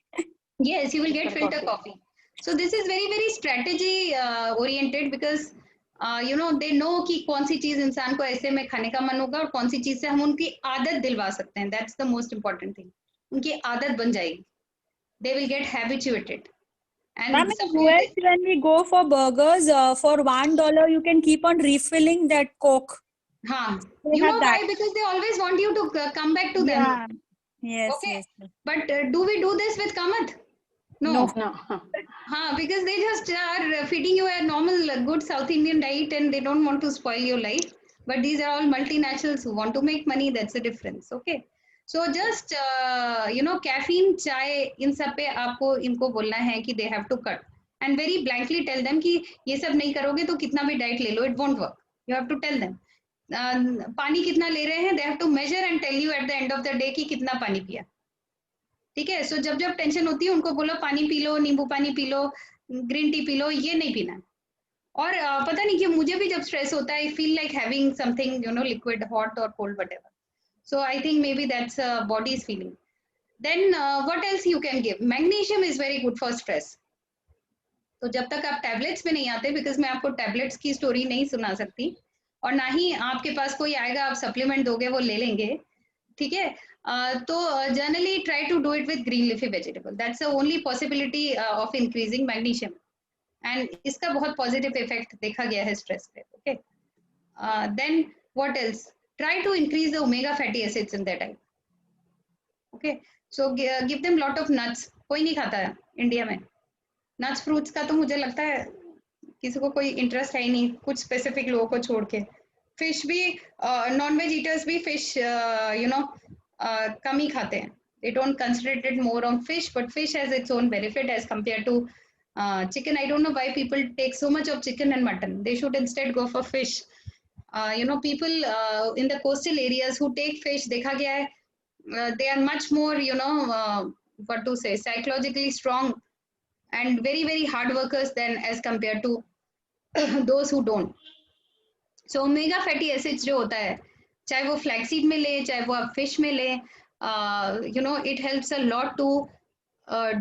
yes, you will get Filter filter coffee. coffee. So this is very very strategy oriented because they know कि कौन सी चीज इंसान को ऐसे में खाने का मन होगा और कौन सी चीज से हम उनकी आदत दिलवा सकते हैं. That's the most important thing. उनकी आदत बन जाएगी. They will get habituated. Ma'am, And in US, when we go for burgers, for $1, you can keep on refilling that Coke. हाँ, They you have know that. why? Because they always want you to come back to them. Yeah. Yes, Okay. yes, yes. But do we do this with Kamath? No. No. Because they just are feeding you a normal good South Indian diet and they don't want to spoil your life. But these are all multinationals who want to make money. That's the difference. Okay. So just caffeine, chai, इन सब पे आपको इनको बोलना है कि they have to cut and very blankly tell them कि ये सब नहीं करोगे तो कितना भी diet ले लो, it won't work. You have to tell them. पानी कितना ले रहे हैं, they have to measure and tell you at the end of the day कि कितना पानी पिया. ठीक है. सो जब जब टेंशन होती है उनको बोलो पानी पी लो, नींबू पानी P low, green tea P low, ये नहीं पीना. और पता नहीं क्यों मुझे भी जब स्ट्रेस होता है, I feel like having something liquid, hot और cold, whatever. So I think maybe that's body is feeling. Then what else you can give? Magnesium is very good for stress. तो जब तक आप tablets में नहीं आते, because मैं आपको टैबलेट्स की स्टोरी नहीं सुना सकती और ना ही आपके पास कोई आएगा आप सप्लीमेंट दोगे वो ले लेंगे. ठीक है. तो generally try to do it with green leafy vegetable. That's the only possibility of increasing magnesium and इसका बहुत पॉजिटिव इफेक्ट देखा गया है स्ट्रेस पे. Okay. Then what else? Try to increase the omega fatty acids in that diet. Okay. So give them lot of nuts. कोई नहीं खाता है इंडिया में नट्स फ्रूट्स का, तो मुझे लगता है किसी को कोई इंटरेस्ट है ही नहीं, कुछ स्पेसिफिक लोगों को छोड़ के. फिश भी नॉन वेज ईटर्स भी फिश कम ही खाते हैं. They don't concentrate it more on fish, but fish has its own benefit as compared to chicken. I don't know why people take so much of chicken and mutton. They should instead go for fish. People in the coastal areas who take fish, देखा गया है, they are much more, what to say, psychologically strong and very, very hard workers than as compared to those who don't. So omega fatty acids जो होता है, चाहे वो flaxseed में ले, चाहे वो आप फिश में ले, it helps a lot to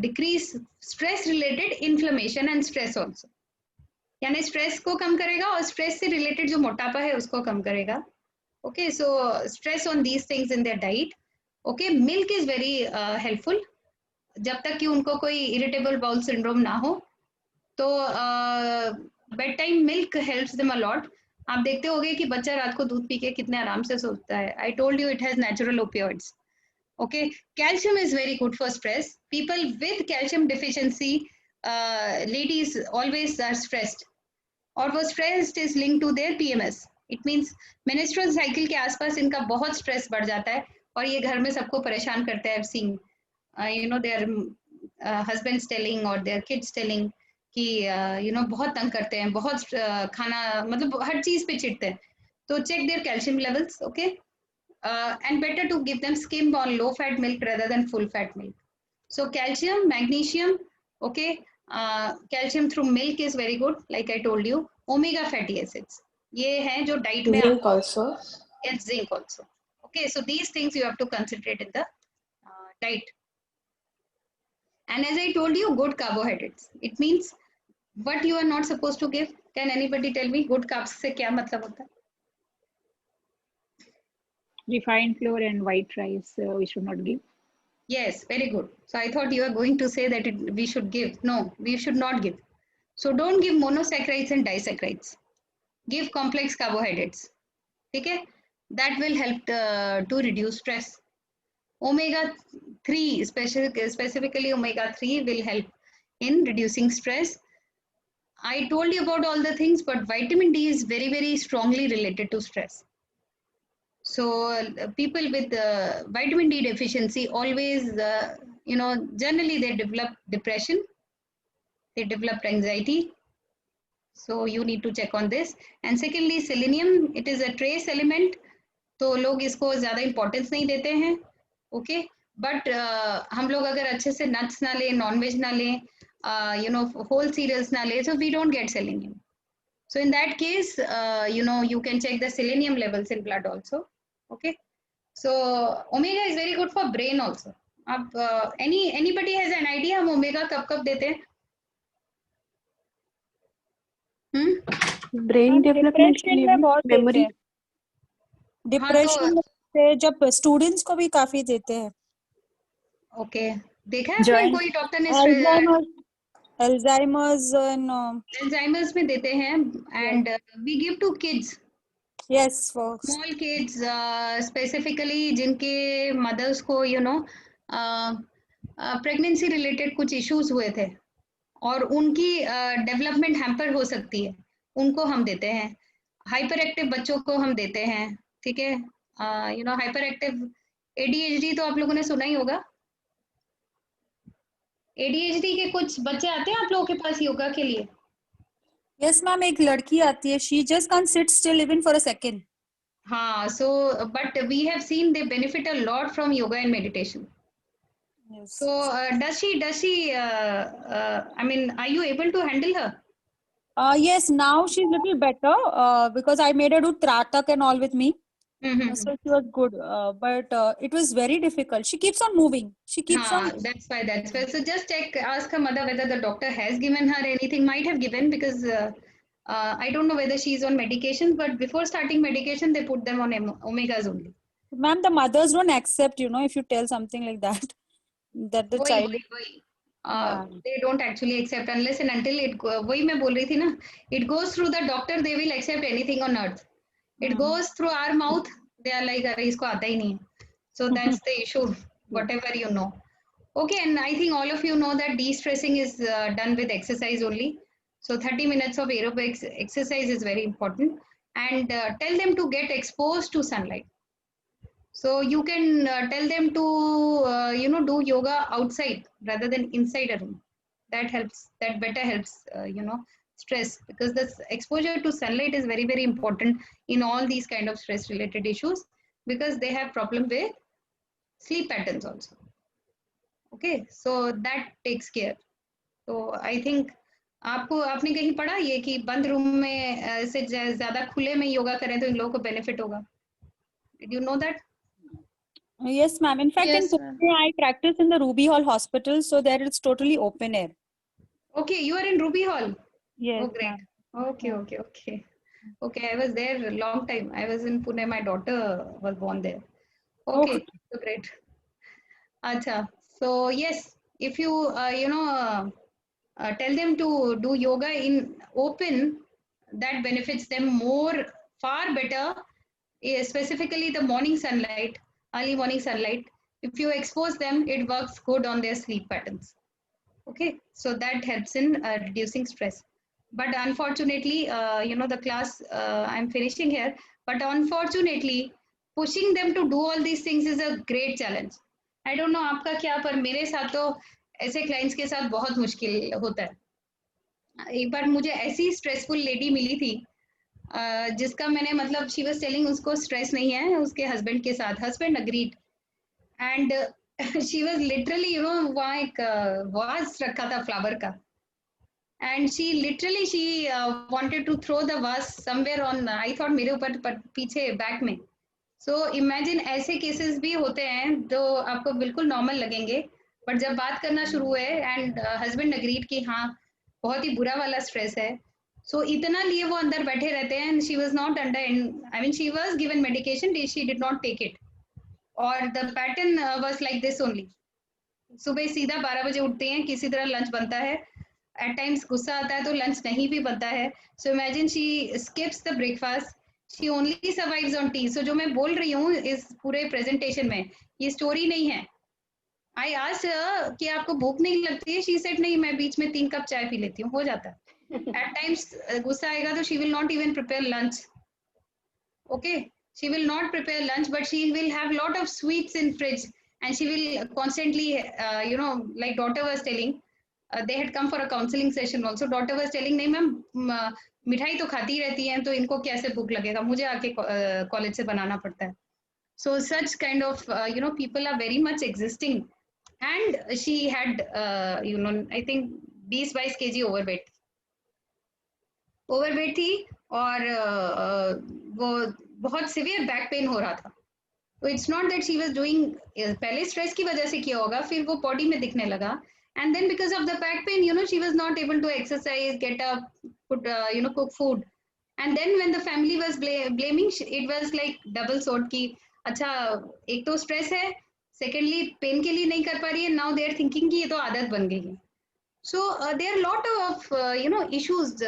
decrease stress related inflammation and stress also. यानी स्ट्रेस को कम करेगा और स्ट्रेस से रिलेटेड जो मोटापा है उसको कम करेगा. Okay. So stress on these things in their diet. Okay. Milk is very helpful जब तक कि उनको कोई इरिटेबल बाउल सिंड्रोम ना हो. तो bed time milk helps them a lot. आप देखते होगे कि बच्चा रात को दूध पी के कितने आराम से सोता है. I told you it has natural opioids. Okay, calcium is very good for stress. People with calcium deficiency, ladies always are stressed, और वो stressed is linked to their PMS. It means menstrual cycle के आसपास इनका बहुत stress बढ़ जाता है और ये घर में सबको परेशान करता है. I've seen, their husbands telling or their kids telling कि बहुत तंग करते हैं, बहुत खाना मतलब हर चीज पे चिढ़ते हैं. तो check their calcium levels. Okay. And better to give them skim or low fat milk rather than full fat milk. So calcium, magnesium, okay, calcium through milk is very good, like I told you. Omega fatty acids, ये हैं जो diet में Zinc also. and zinc also. Okay, so these things you have to concentrate in the diet. And as I told you, good carbohydrates. It means what you are not supposed to give. Can anybody tell me good carbs से क्या मतलब होता है? Refined flour and white rice we should not give. Yes, very good. So I thought you were going to say that we should give. No, we should not give. So don't give monosaccharides and disaccharides. Give complex carbohydrates. Okay? That will help to reduce stress. Omega-3, specifically omega-3 will help in reducing stress. I told you about all the things, but vitamin D is very, very strongly related to stress. So people with vitamin D deficiency always, generally they develop depression, they develop anxiety. So you need to check on this. And secondly, selenium, it is a trace element. तो लोग इसको ज़्यादा importance नहीं देते हैं, okay. But हम लोग अगर अच्छे से नट्स ना लें, नॉन वेज ना लें, होल सीरियल्स ना लें, so we don't get selenium. So in that case, you can check the selenium levels in blood also, okay. So omega is very good for brain also. अब anybody has an idea हम omega कब कब देते हैं? Brain development के लिए memory. Depression से जब स्टूडेंट्स को भी काफी देते हैं. ओके, देखा है आपने कोई डॉक्टर ने अल्जाइमर्स अल्जाइमर्स में देते हैं, and we give to kids. Yes, for small kids, specifically जिनके मदर्स को प्रेगनेंसी रिलेटेड कुछ इश्यूज हुए थे और उनकी डेवलपमेंट हैम्पर हो सकती है, उनको हम देते हैं. हाइपर एक्टिव बच्चों को हम देते हैं, ठीक है. हाइपर एक्टिव ADHD तो आप लोगों ने सुना ही होगा. ADHD के कुछ बच्चे आते हैं आप लोगों के पास योगा के लिए? यस मैम, एक लड़की आती है, she just can't sit still even for a second. हाँ, so but we have seen they benefit a lot from yoga and meditation. Yes. So does she I mean, are you able to handle her? Yes, now she's little better because I made her do Tratak and all with me. So she was good, but it was very difficult. She keeps on moving. She keeps on. That's why. So just ask her mother whether the doctor has given her anything. Might have given, because I don't know whether she's on medication, but before starting medication, they put them on omegas only. Ma'am, the mothers don't accept, if you tell something like that, that the child. They don't actually accept unless and until it. वही मैं बोल रही थी ना. It goes through the doctor. They will accept anything on earth. It goes through our mouth. They are like, अरे इसको आता ही नहीं. So that's the issue. Whatever you know. Okay, and I think all of you know that de-stressing is done with exercise only. So 30 minutes of aerobics exercise is very important, and tell them to get exposed to sunlight. So you can tell them to do yoga outside rather than inside a room. That helps. That better helps stress, because this exposure to sunlight is very, very important in all these kind of stress related issues, because they have problem with sleep patterns also. Okay, so that takes care. So I think आपने कहीं पढ़ा ये कि बंद room में से ज्यादा खुले में योगा करें तो इन लोगों को बेनिफिट होगा? Did you know that? Yes, ma'am. In fact, Yes, in Pune, I practice in the Ruby Hall Hospital, so there it's totally open air. Okay, you are in Ruby Hall. Yes. Oh, great. Okay. I was there a long time. I was in Pune. My daughter was born there. Okay, so great. Acha. So yes, if you tell them to do yoga in open, that benefits them far better. Specifically the morning sunlight, early morning sunlight. If you expose them, it works good on their sleep patterns. Okay, so that helps in reducing stress. But unfortunately, the class, I'm finishing here, but unfortunately, pushing them to do all these things is a great challenge. I don't know आपका क्या, पर मेरे साथ तो ऐसे clients के साथ बहुत मुश्किल होता है. एक बार मुझे ऐसी स्ट्रेसफुल लेडी मिली थी जिसका मैंने मतलब शी वाज टेलिंग उसको स्ट्रेस नहीं है उसके हस्बैंड के साथ. Husband agreed, and she was literally वहाँ एक वाज रखा था फ्लावर का, and she wanted to throw the vase somewhere on, I thought मेरे ऊपर, पर पीछे बैक में. So imagine ऐसे केसेस भी होते हैं जो आपको बिल्कुल नॉर्मल लगेंगे, बट जब बात करना शुरू हुए एंड हस्बैंड अग्रीड कि हाँ बहुत ही बुरा वाला स्ट्रेस है, सो इतना लिए वो अंदर बैठे रहते हैं. And she was not under, I mean she was given medication, she did not take it, और the pattern was like this only. सुबह सीधा 12 बजे उठते हैं, किसी तरह लंच बनता है, एट टाइम्स गुस्सा आता है तो लंच नहीं भी बनता है. So imagine she skips the breakfast, she only survives on tea. So जो मैं बोल रही हूँ इस पूरे प्रेजेंटेशन में, ये स्टोरी नहीं है. I asked her कि आपको भूख नहीं लगती है? She said नहीं, मैं बीच में 3 कप चाय पी लेती हूँ, हो जाता है. At times गुस्सा आएगा तो she will not even prepare lunch. Okay, she will not prepare lunch, but she will have lot of sweets in fridge, and she will constantly, like daughter was telling, they had come for a counseling session also. Daughter was telling, नहीं ma'am मिठाई तो खाती ही रहती हैं, तो इनको कैसे भूख लगेगा? मुझे आके कॉलेज से बनाना पड़ता है. So such kind of people are very much existing, and she had I think 20-22 kg overweight थी, और वो बहुत सिवियर बैक पेन हो रहा था. तो it's not that she was doing, पहले स्ट्रेस की वजह से किया होगा, फिर वो बॉडी में दिखने लगा, and then because of the back pain she was not able to exercise, get up, put cook food, and then when the family was blaming, it was like double sort की अच्छा एक तो stress है, secondly pen के लिए नहीं कर पा रही है, नाउ दे आर थिंकिंग कि ये तो आदत बन गई है. So there are lot of issues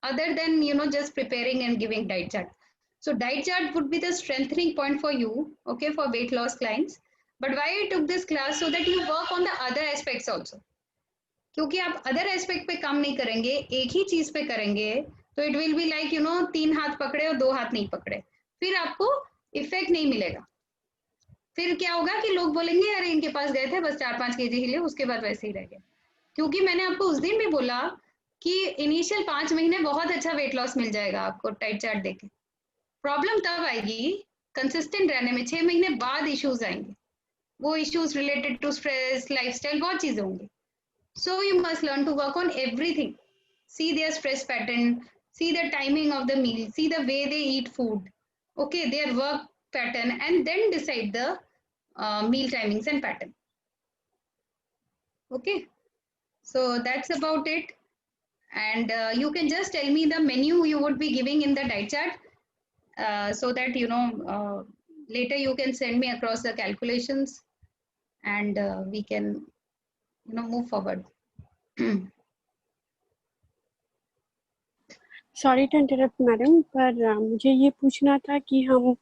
other than just preparing and giving diet chart. So diet chart would be the strengthening point for you, okay, for weight loss clients. But why I took this class, so that you work on the other aspects also. क्योंकि आप other aspect पे काम नहीं करेंगे, एक ही चीज पे करेंगे, तो it will be like 3 हाथ पकड़े और 2 हाथ नहीं पकड़े, फिर आपको इफेक्ट नहीं मिलेगा. फिर क्या होगा कि लोग बोलेंगे अरे इनके पास गए थे बस 4-5 kg हिले, उसके बाद वैसे ही रह गए. क्योंकि मैंने आपको उस दिन भी बोला कि इनिशियल 5 महीने बहुत अच्छा वेट लॉस मिल जाएगा आपको डाइट चार्ट देके. प्रॉब्लम तब आएगी कंसिस्टेंट रहने में, 6 महीने बाद इश्यूज आएंगे. वो issues related to stress, lifestyle, बहुत चीजें होंगी. So you must learn to work on everything. See their stress pattern, see the timing of the meal, see the way they eat food, okay, their work pattern, and then decide the meal timings and pattern. Okay. So that's about it, and you can just tell me the menu you would be giving in the diet chart, so that later you can send me across the calculations, and we can move forward. Sorry to interrupt madam, पर मुझे ये पूछना था कि हम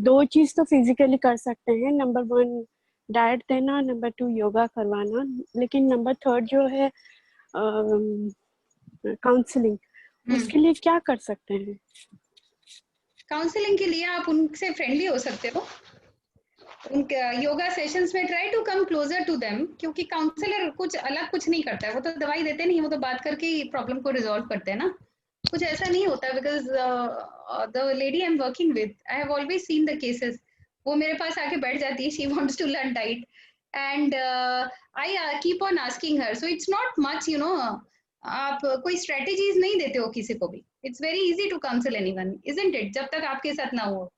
2 चीज तो physically कर सकते हैं, नंबर 1 डाइट देना, नंबर 2 योगा करवाना, लेकिन नंबर 3 जो है काउंसलिंग, उसके लिए क्या कर सकते हैं? काउंसलिंग के लिए आप उनसे फ्रेंडली हो सकते हो. उनके योगा सेशंस में try to come closer to them, क्योंकि काउंसलर कुछ अलग कुछ नहीं करता है, वो तो दवाई देते नहीं, वो तो बात करके ही प्रॉब्लम को रिजॉल्व करते हैं ना. कुछ ऐसा नहीं होता, because the lady I am working with, I have always seen the cases. वो मेरे पास आके बैठ जाती है, she wants to learn diet, and I keep on asking her. So it's not much, आप कोई स्ट्रेटेजीज नहीं देते हो किसी को भी. It's very easy to counsel anyone, isn't it, जब तक आपके साथ ना हो.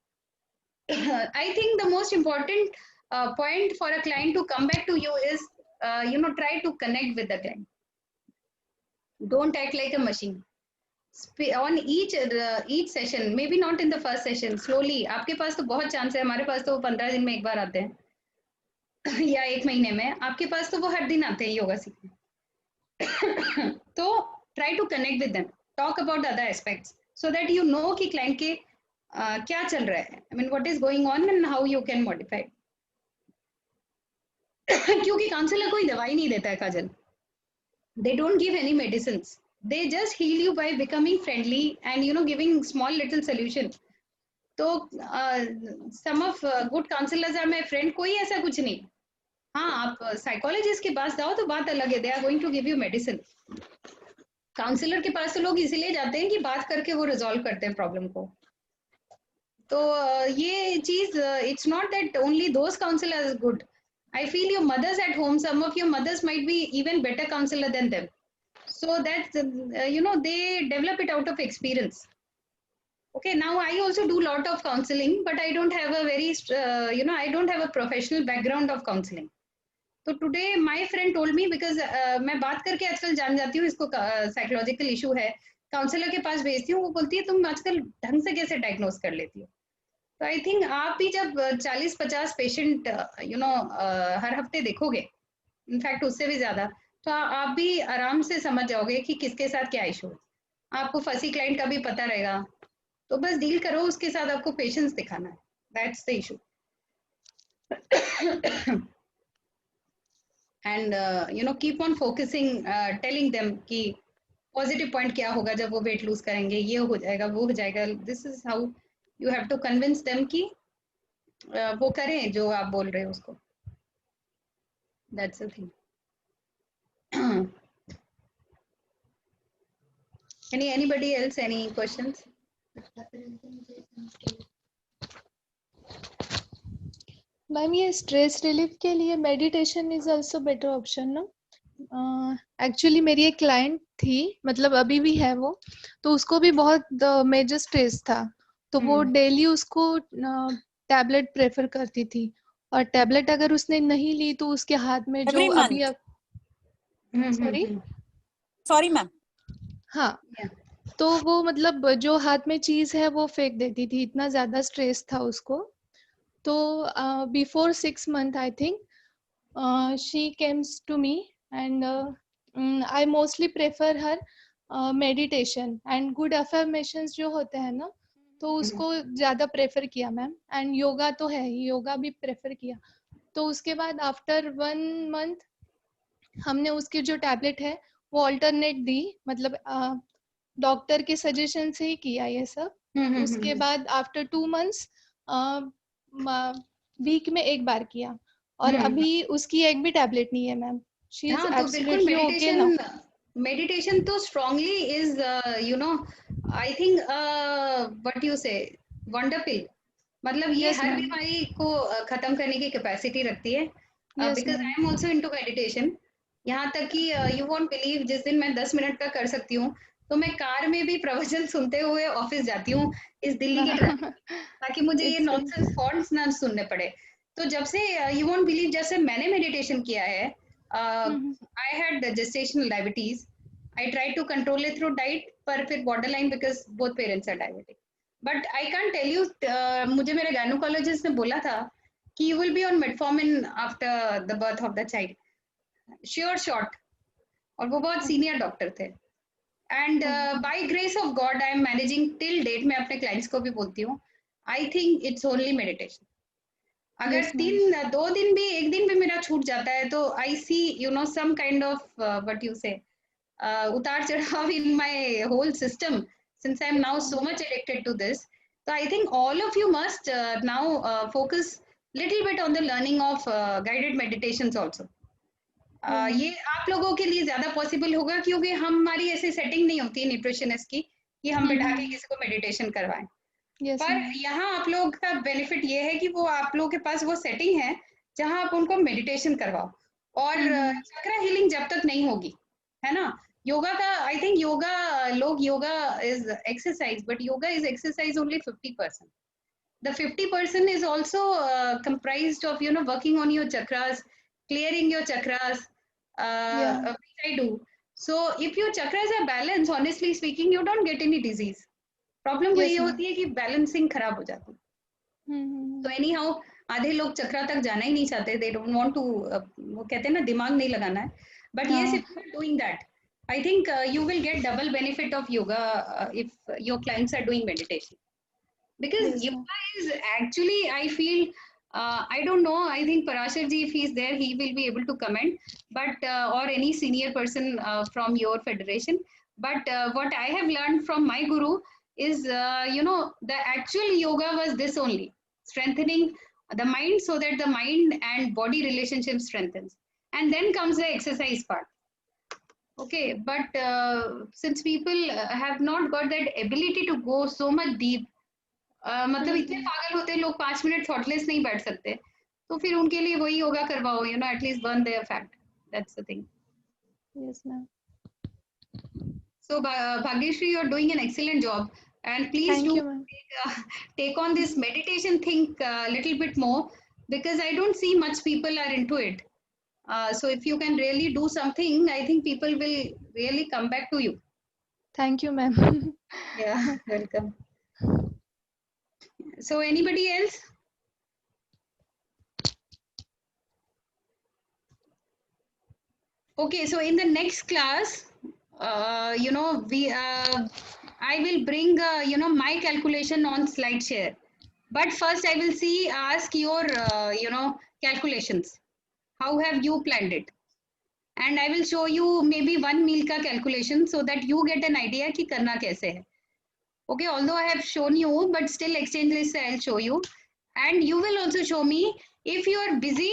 I think the most important point for a client to come back to you is, try to connect with the client. Don't act like a machine. On each session, maybe not in the first session, slowly. आपके पास तो बहुत chance है, हमारे पास तो वो 15 दिन में एक बार आते हैं या 1 महीने में. आपके पास तो वो हर दिन आते हैं योगा सीखने. तो try to connect with them, talk about the other aspects, so that you know कि client के क्या चल रहा है, I mean what is going on and how you can modify. क्योंकि काउंसलर कोई दवाई नहीं देता है काजल. They don't give any medicines. They just heal you by becoming friendly and giving small little solution. तो some of good counselors are my friend, कोई ऐसा कुछ नहीं. हाँ, आप साइकोलॉजिस्ट के पास जाओ तो बात अलग है, they are going to give you medicine. Counsellor के पास तो लोग इसीलिए जाते हैं कि बात करके वो रिजॉल्व करते हैं प्रॉब्लम को. तो ये चीज, it's not that only those counselors are good. I feel your mothers at home, some of your mothers might be even better counselor than them. So that they develop it out of experience. Okay, now I also do lot of counseling, but I don't have a very I don't have a professional background of counseling. So today my friend told me, because मैं बात करके आजकल जान जाती हूँ इसको psychological issue है, counsellor के पास भेजती हूँ, वो बोलती है तुम आजकल ढंग से कैसे डायग्नोज कर लेती हो. तो आई थिंक आप भी जब 40-50 पेशेंट हर हफ्ते देखोगे, इनफैक्ट उससे भी ज्यादा, तो आप भी आराम से समझ जाओगे कि किसके साथ क्या इशू है. आपको फंसी क्लाइंट का भी पता रहेगा, तो बस डील करो उसके साथ, आपको पेशेंस दिखाना है, that's the issue. and keep on focusing, telling them कि positive point क्या होगा जब वो weight lose करेंगे, ये हो जाएगा, वो हो जाएगा. This is how you have to convince them कि वो करें जो आप बोल रहे हो उसको. That's the thing. Anybody else, any questions? Ma'am ये स्ट्रेस रिलीफ के लिए meditation is also better option ना? एक्चुअली मेरी एक क्लाइंट थी, मतलब अभी भी है वो, तो उसको भी बहुत मेजर स्ट्रेस था, तो वो डेली उसको टैबलेट प्रेफर करती थी, और टैबलेट अगर उसने नहीं ली तो उसके हाथ में जो अभी सॉरी मैम, हाँ, तो वो मतलब जो हाथ में चीज है वो फेंक देती थी, इतना ज्यादा स्ट्रेस था उसको. तो before 6 months I think she comes to me and I mostly prefer her meditation and good affirmations जो होते हैं ना, तो उसको ज्यादा प्रेफर किया मैम. एंड योगा तो है ही, योगा भी प्रेफर किया. तो उसके बाद आफ्टर 1 month हमने उसकी जो टैबलेट है वो अल्टरनेट दी, मतलब डॉक्टर के सजेशन से ही किया ये सब. उसके बाद आफ्टर 2 months वीक में एक बार किया, और अभी उसकी एक भी टैबलेट नहीं है ma'am. She is absolutely okay now. Meditation तो strongly is I think what you say wonder pill. मतलब ये हर बीमारी को खत्म करने की कैपेसिटी रखती है. Because I am also into meditation. यहाँ तक कि यू वोंट बिलीव, जिस दिन मैं 10 मिनट का कर सकती हूँ तो मैं कार में भी प्रवचन सुनते हुए ऑफिस जाती हूँ इस दिल्ली के ट्रैफिक, ताकि मुझे ये नॉनसेंस थॉट्स ना सुनने पड़े. तो जब से यू वोंट बिलीव, जब से मैंने मेडिटेशन किया है, I had gestational diabetes. I try to control it through diet, पर फिर border line because both parents are diabetic. But I can't tell you, मुझे मेरे गायनोकोलॉजिस्ट ने बोला था कि you will be on metformin after the birth of the child, sure shot. और वो बहुत सीनियर डॉक्टर थे. And by grace of God I am managing till date. मैं अपने क्लाइंट्स को भी बोलती हूँ, I think it's only meditation. अगर 2 दिन भी, 1 दिन भी मेरा छूट जाता है तो I see some kind of what you say उतार चढ़ाव in my whole system, since I am now so much addicted to this. So I think all of you must now focus little bit on the learning of guided meditations also. ये आप लोगों के लिए ज्यादा possible होगा, क्योंकि हमारी ऐसी सेटिंग नहीं होती न्यूट्रिशनिस्ट की कि हम बैठा के किसी को मेडिटेशन करवाएं. पर यहाँ आप लोग का बेनिफिट ये है कि वो आप लोगों के पास वो सेटिंग है जहाँ आप उनको मेडिटेशन करवाओ. और चक्र हीलिंग जब तक नहीं होगी, है ना, योगा का, I think yoga is exercise, but yoga is exercise only 50%. The 50% is also comprised of working on your chakras, clearing your chakras, which I do. So if your chakras are balanced, honestly speaking, you don't get any disease. Problem वही होती है कि balancing खराब हो जाती है. So anyhow, आधे लोग चक्रा तक जाना ही नहीं चाहते. They don't want to, वो कहते हैं ना, दिमाग नहीं लगाना है. But yes, if you are doing that, I think you will get double benefit of yoga if your clients are doing meditation. Because yoga is actually, I feel, I don't know, I think Parashar ji, if he is there, he will be able to comment, but or any senior person from your federation. But what I have learned from my guru is, the actual yoga was this only, strengthening the mind so that the mind and body relationship strengthens. And then comes the exercise part. Okay, but since people have not got that ability to go so much deep, मतलब इतने पागल होते हैं लोग, 5 minute thoughtless नहीं बैठ सकते, तो फिर उनके लिए वही योगा करवाओ, at least burn their fat. That's the thing. Yes ma'am. So Bhagyashree, you are doing an excellent job, and please do take on this meditation thing a little bit more, because I don't see much people are into it. So if you can really do something, I think people will really come back to you. Thank you, ma'am. Yeah, welcome. So anybody else? Okay, so in the next class, I will bring my calculation on SlideShare, but first I will ask your calculations. How have you planned it? and I will show you maybe one meal ka calculation so that you get an idea कि करना कैसे है. Okay, although I have shown you, but still exchange list से I'll show you, and you will also show me if you are busy.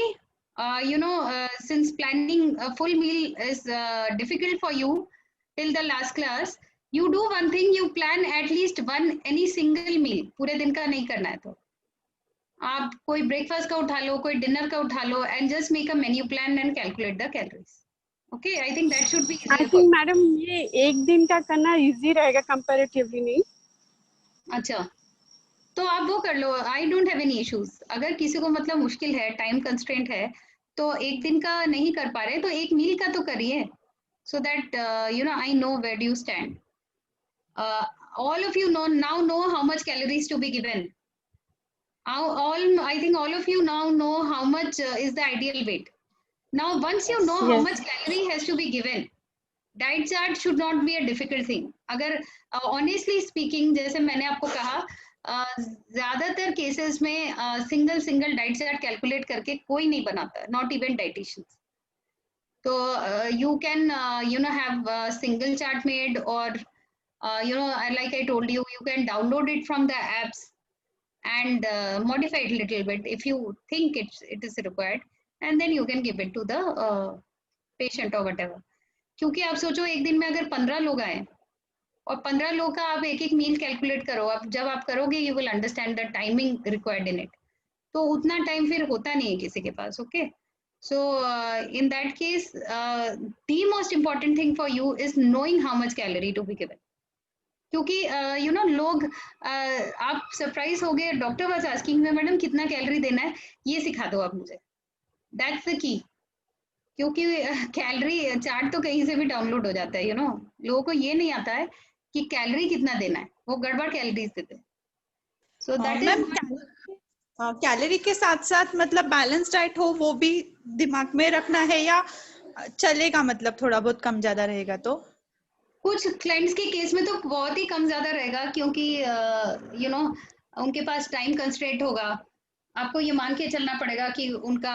Since planning a full meal is difficult for you till the last class, you do one thing, you plan at least any single meal. पूरे दिन का नहीं करना है तो आप कोई breakfast का उठा लो, कोई डिनर का उठा लो, and just make a menu plan and calculate the calories. Okay, I think that should be easier. I think madam ये एक दिन का करना इजी रहेगा कंपैरेटिवली नहीं. अच्छा, तो आप वो कर लो. I don't have any issues. अगर किसी को मतलब मुश्किल है, टाइम कंस्ट्रेंट है, तो एक दिन का नहीं कर पा रहे तो एक मील का तो करिए, so that I know where do you stand. All of you know how much calories to be given. I think all of you now know how much is the ideal weight. Now once you know how much calorie has to be given, diet chart should not be a difficult thing. अगर honestly speaking, जैसे मैंने आपको कहा, ज्यादातर cases में single diet chart calculate करके कोई नहीं बनाता, नॉट इवन डाइटिशियंस. तो you can have single chart made, और like I told you, you can download it from the apps and modify it a little bit if you think it is required, and then you can give it to the patient or whatever. क्योंकि आप सोचो एक दिन में अगर 15 लोग आए और 15 लोग का आप एक मील कैलकुलेट करो, आप जब आप करोगे you will understand the timing required in it. तो उतना टाइम फिर होता नहीं है किसी के पास. Okay, so in that case the most important thing for you is knowing how much calorie to be given. क्योंकि लोग आप सरप्राइज हो गए, doctor was asking me madam कितना कैलोरी देना है, ये सिखा दो आप मुझे. That's the key. क्योंकि कैलोरी चार्ट तो कहीं से भी डाउनलोड हो जाता है. लोगों को ये नहीं आता है कि कैलोरी कितना देना है, वो गड़बड़ कैलोरीज देते हैं. सो दैट इज कैलोरी के साथ साथ मतलब बैलेंस डाइट हो वो भी दिमाग में रखना है, या चलेगा मतलब थोड़ा बहुत कम ज्यादा रहेगा? तो कुछ क्लाइंट्स के केस में तो बहुत ही कम ज्यादा रहेगा, क्योंकि उनके पास टाइम कंस्ट्रेंट होगा. आपको ये मान के चलना पड़ेगा कि उनका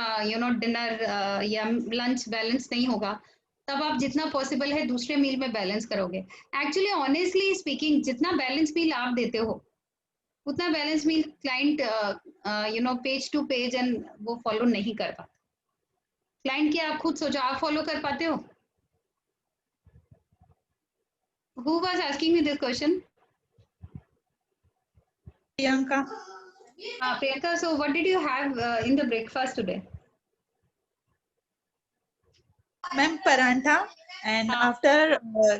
डिनर या लंच बैलेंस नहीं होगा. तब आप जितना पॉसिबल है दूसरे मील में बैलेंस करोगे. एक्चुअली ऑनेस्टली स्पीकिंग, जितना बैलेंस मील आप देते हो उतना balance meal client page to page and वो फॉलो नहीं कर पाता. क्लाइंट की आप खुद सोचो, आप फॉलो कर पाते हो? Who was asking me this question? Priyanka. Priyanka, so what did you have in the breakfast today? Ma'am, parantha, and after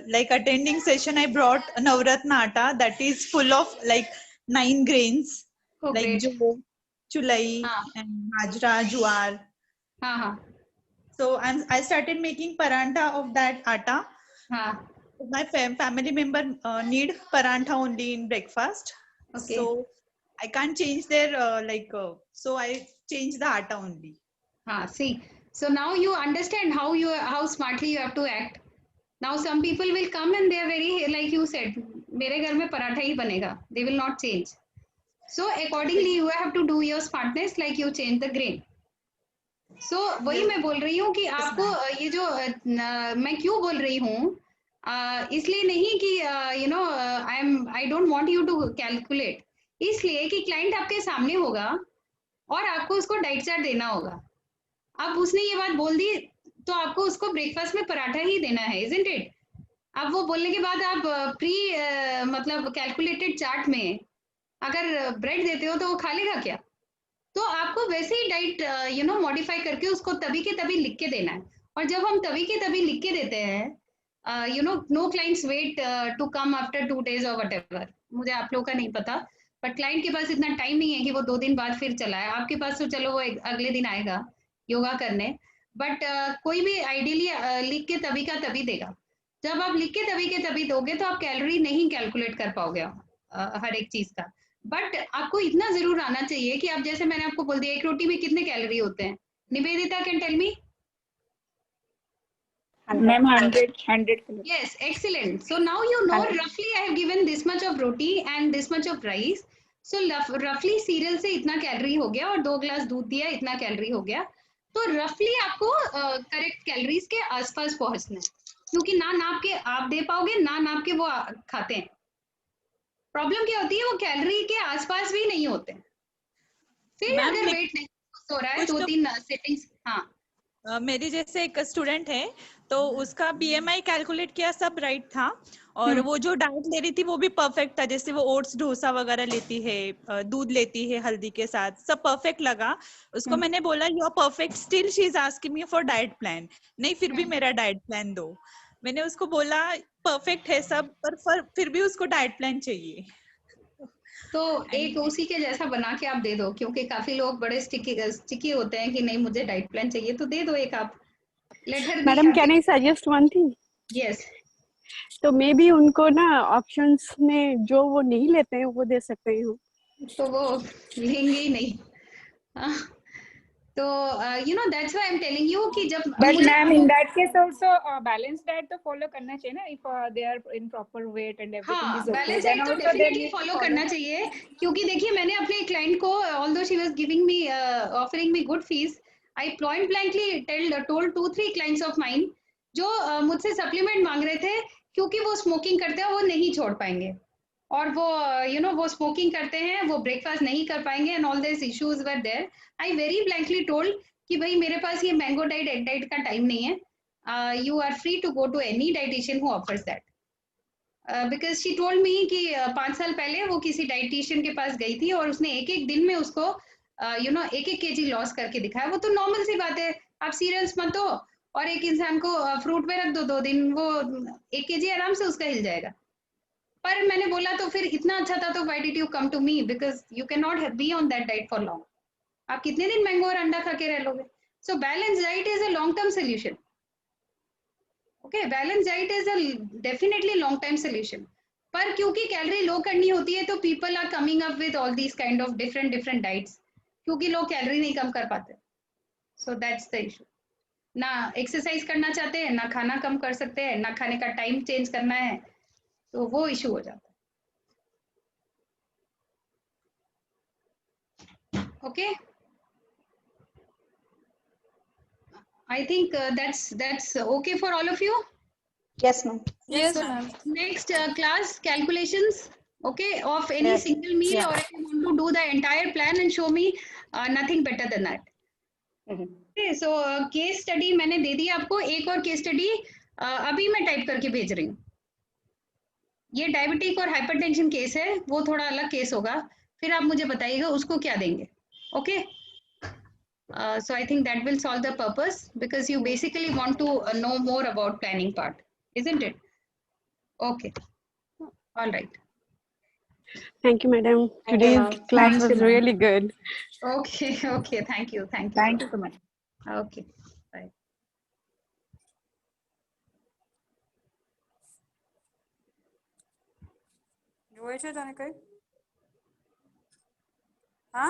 like attending session I brought Navratna atta that is full of like 9 grains, like jo, chulai and bajra, jowar. So I started making parantha of that atta. My family member need parantha only in breakfast. Okay. So I can't change their so I changed the atta only. See, so now you understand how smartly you have to act. Now some people will come and they are very, like you said, मेरे घर में पराठा ही बनेगा. They will not change. So accordingly you have to do your smartness, like you change the grain. So वही मैं बोल रही हूँ कि आपको ये जो मैं क्यों बोल रही हूँ, इसलिए नहीं कि I don't want you to calculate. इसलिए कि क्लाइंट आपके सामने होगा और आपको उसको डाइट चार्ट देना होगा. अब उसने ये बात बोल दी तो आपको उसको ब्रेकफास्ट में पराठा ही देना है, isn't it? अब वो बोलने के बाद आप मतलब कैलकुलेटेड चार्ट में अगर ब्रेड देते हो तो वो खा लेगा क्या? तो आपको वैसे ही डाइट मॉडिफाई करके उसको तभी के तभी लिख के देना है. और जब हम तभी के तभी लिख के देते हैं, no clients wait to come after 2 days or whatever. मुझे आप लोगों का नहीं पता, बट क्लाइंट के पास इतना टाइम नहीं है कि वो 2 दिन बाद फिर चला है. आपके पास तो चलो वो अगले दिन आएगा योगा करने, बट कोई भी आइडियली लिख के तभी का तभी देगा. जब आप लिख के तभी दोगे तो आप कैलोरी नहीं कैलकुलेट कर पाओगे हर एक चीज का. बट आपको इतना जरूर आना चाहिए कि आप, जैसे मैंने आपको बोल दिया, एक रोटी में कितने कैलोरी होते हैं? Nivedita can tell me. Ma'am, 100. Yes, excellent. So now you know roughly I have given this much of roti and this much of rice. So roughly cereal से इतना कैलोरी हो गया और 2 ग्लास दूध दिया, इतना कैलोरी हो गया. तो रफली आपको करेक्ट कैलोरीज के आसपास पहुंचना है, क्योंकि ना नाप के आप दे पाओगे, ना नाप के वो खाते हैं। प्रॉब्लम क्या होती है, वो कैलोरी के आसपास भी नहीं होते। फिर मैम अगर वेट नहीं हो रहा है, कुछ 2-3 सेटिंग्स। हाँ, मेरी जैसे एक स्टूडेंट है, तो उसका बीएमआई कैलकुलेट किया, सब राइट था, और वो जो डाइट ले रही थी वो भी परफेक्ट था। जैसे वो ओट्स डोसा वगैरह लेती है, दूध लेती है हल्दी के साथ, सब परफेक्ट लगा उसको। मैंने बोला you are perfect, still she is asking me for diet plan. नहीं, फिर भी मेरा डाइट प्लान दो। मैंने उसको बोला परफेक्ट है सब, पर फिर भी उसको डाइट प्लान चाहिए। तो एक उसी के जैसा बना के आप दे दो, क्योंकि काफी लोग बड़े स्टिकी होते हैं कि नहीं मुझे डाइट प्लान चाहिए, तो दे दो एक आप। Let her be madam can happy. I suggest one thing? Yes, तो मे बी उनको ना ऑप्शंस में जो वो नहीं लेते हैं वो दे सकते हैं हम। तो वो लेंगे ही नहीं। हाँ, तो you know that's why I am telling you कि जब But मुझे ma'am, in that case also, balanced diet तो follow करना चाहिए ना, if they are in proper weight and everything हाँ, is okay, balance then diet तो also they definitely need to follow follow. करना चाहिए। क्योंकि देखिए, मैंने अपने क्लाइंट को, although she was giving me offering me good fees, I point blankly told 2-3 clients of mine जो मुझसे सप्लीमेंट मांग रहे थे, क्योंकि वो स्मोकिंग करते हैं, वो नहीं छोड़ पाएंगे, और वो यू नो वो स्मोकिंग करते हैं, वो ब्रेकफास्ट नहीं कर पाएंगे, and all this issues were there. I very blankly told कि भाई मेरे पास ये मैंगो डाइट, एग डाइट का टाइम नहीं है, you are free to go to any dietitian who offers that. Because she told me कि 5 साल पहले वो किसी डाइटिशियन के पास गई थी, और उसने एक एक दिन में उसको यू नो 1-1 केजी लॉस करके दिखाया। वो तो नॉर्मल सी बात है, आप सीरियल्स मत हो और एक इंसान को फ्रूट पे रख दो 2 दिन, वो 1 केजी आराम से उसका हिल जाएगा। पर मैंने बोला तो फिर इतना अच्छा था तो why did you come to me, because you can not be on that diet for long. आप कितने दिन मैंगो और अंडा खा के रह लोगे? So balance diet is a long term solution. Okay, balance diet is a definitely long time solution. पर क्योंकि कैलोरी लो करनी होती है, तो people are coming up with all these kind of different diets, क्योंकि लोग कैलोरी नहीं कम कर पाते। So that's the issue. ना एक्सरसाइज करना चाहते हैं, ना खाना कम कर सकते हैं, ना खाने का टाइम चेंज करना है, तो वो इशू हो जाता है। Okay, I think that's okay for all of you. Yes, ma'am. Yes, ma'am. Next class, calculations, okay, of any Yes. single meal, Yeah. or if you want to do the entire plan and show me, nothing better than that. Mhm. Okay, so case study मैंने दे दी आपको। एक और case study अभी मैं type करके भेज रही हूँ। ये डायबिटिक और हाइपरटेंशन केस है, वो थोड़ा अलग केस होगा, फिर आप मुझे बताइएगा उसको क्या देंगे। Okay, so I think that will solve the purpose, because you basically want to know more about planning part, isn't it? Okay, all right. Thank you, madam. Thank you, Today's ma'am. class Thank you, was ma'am. really good. Okay, okay, thank you so Thank you so much. much. Okay, bye. જોઈ છે તને કઈ? હા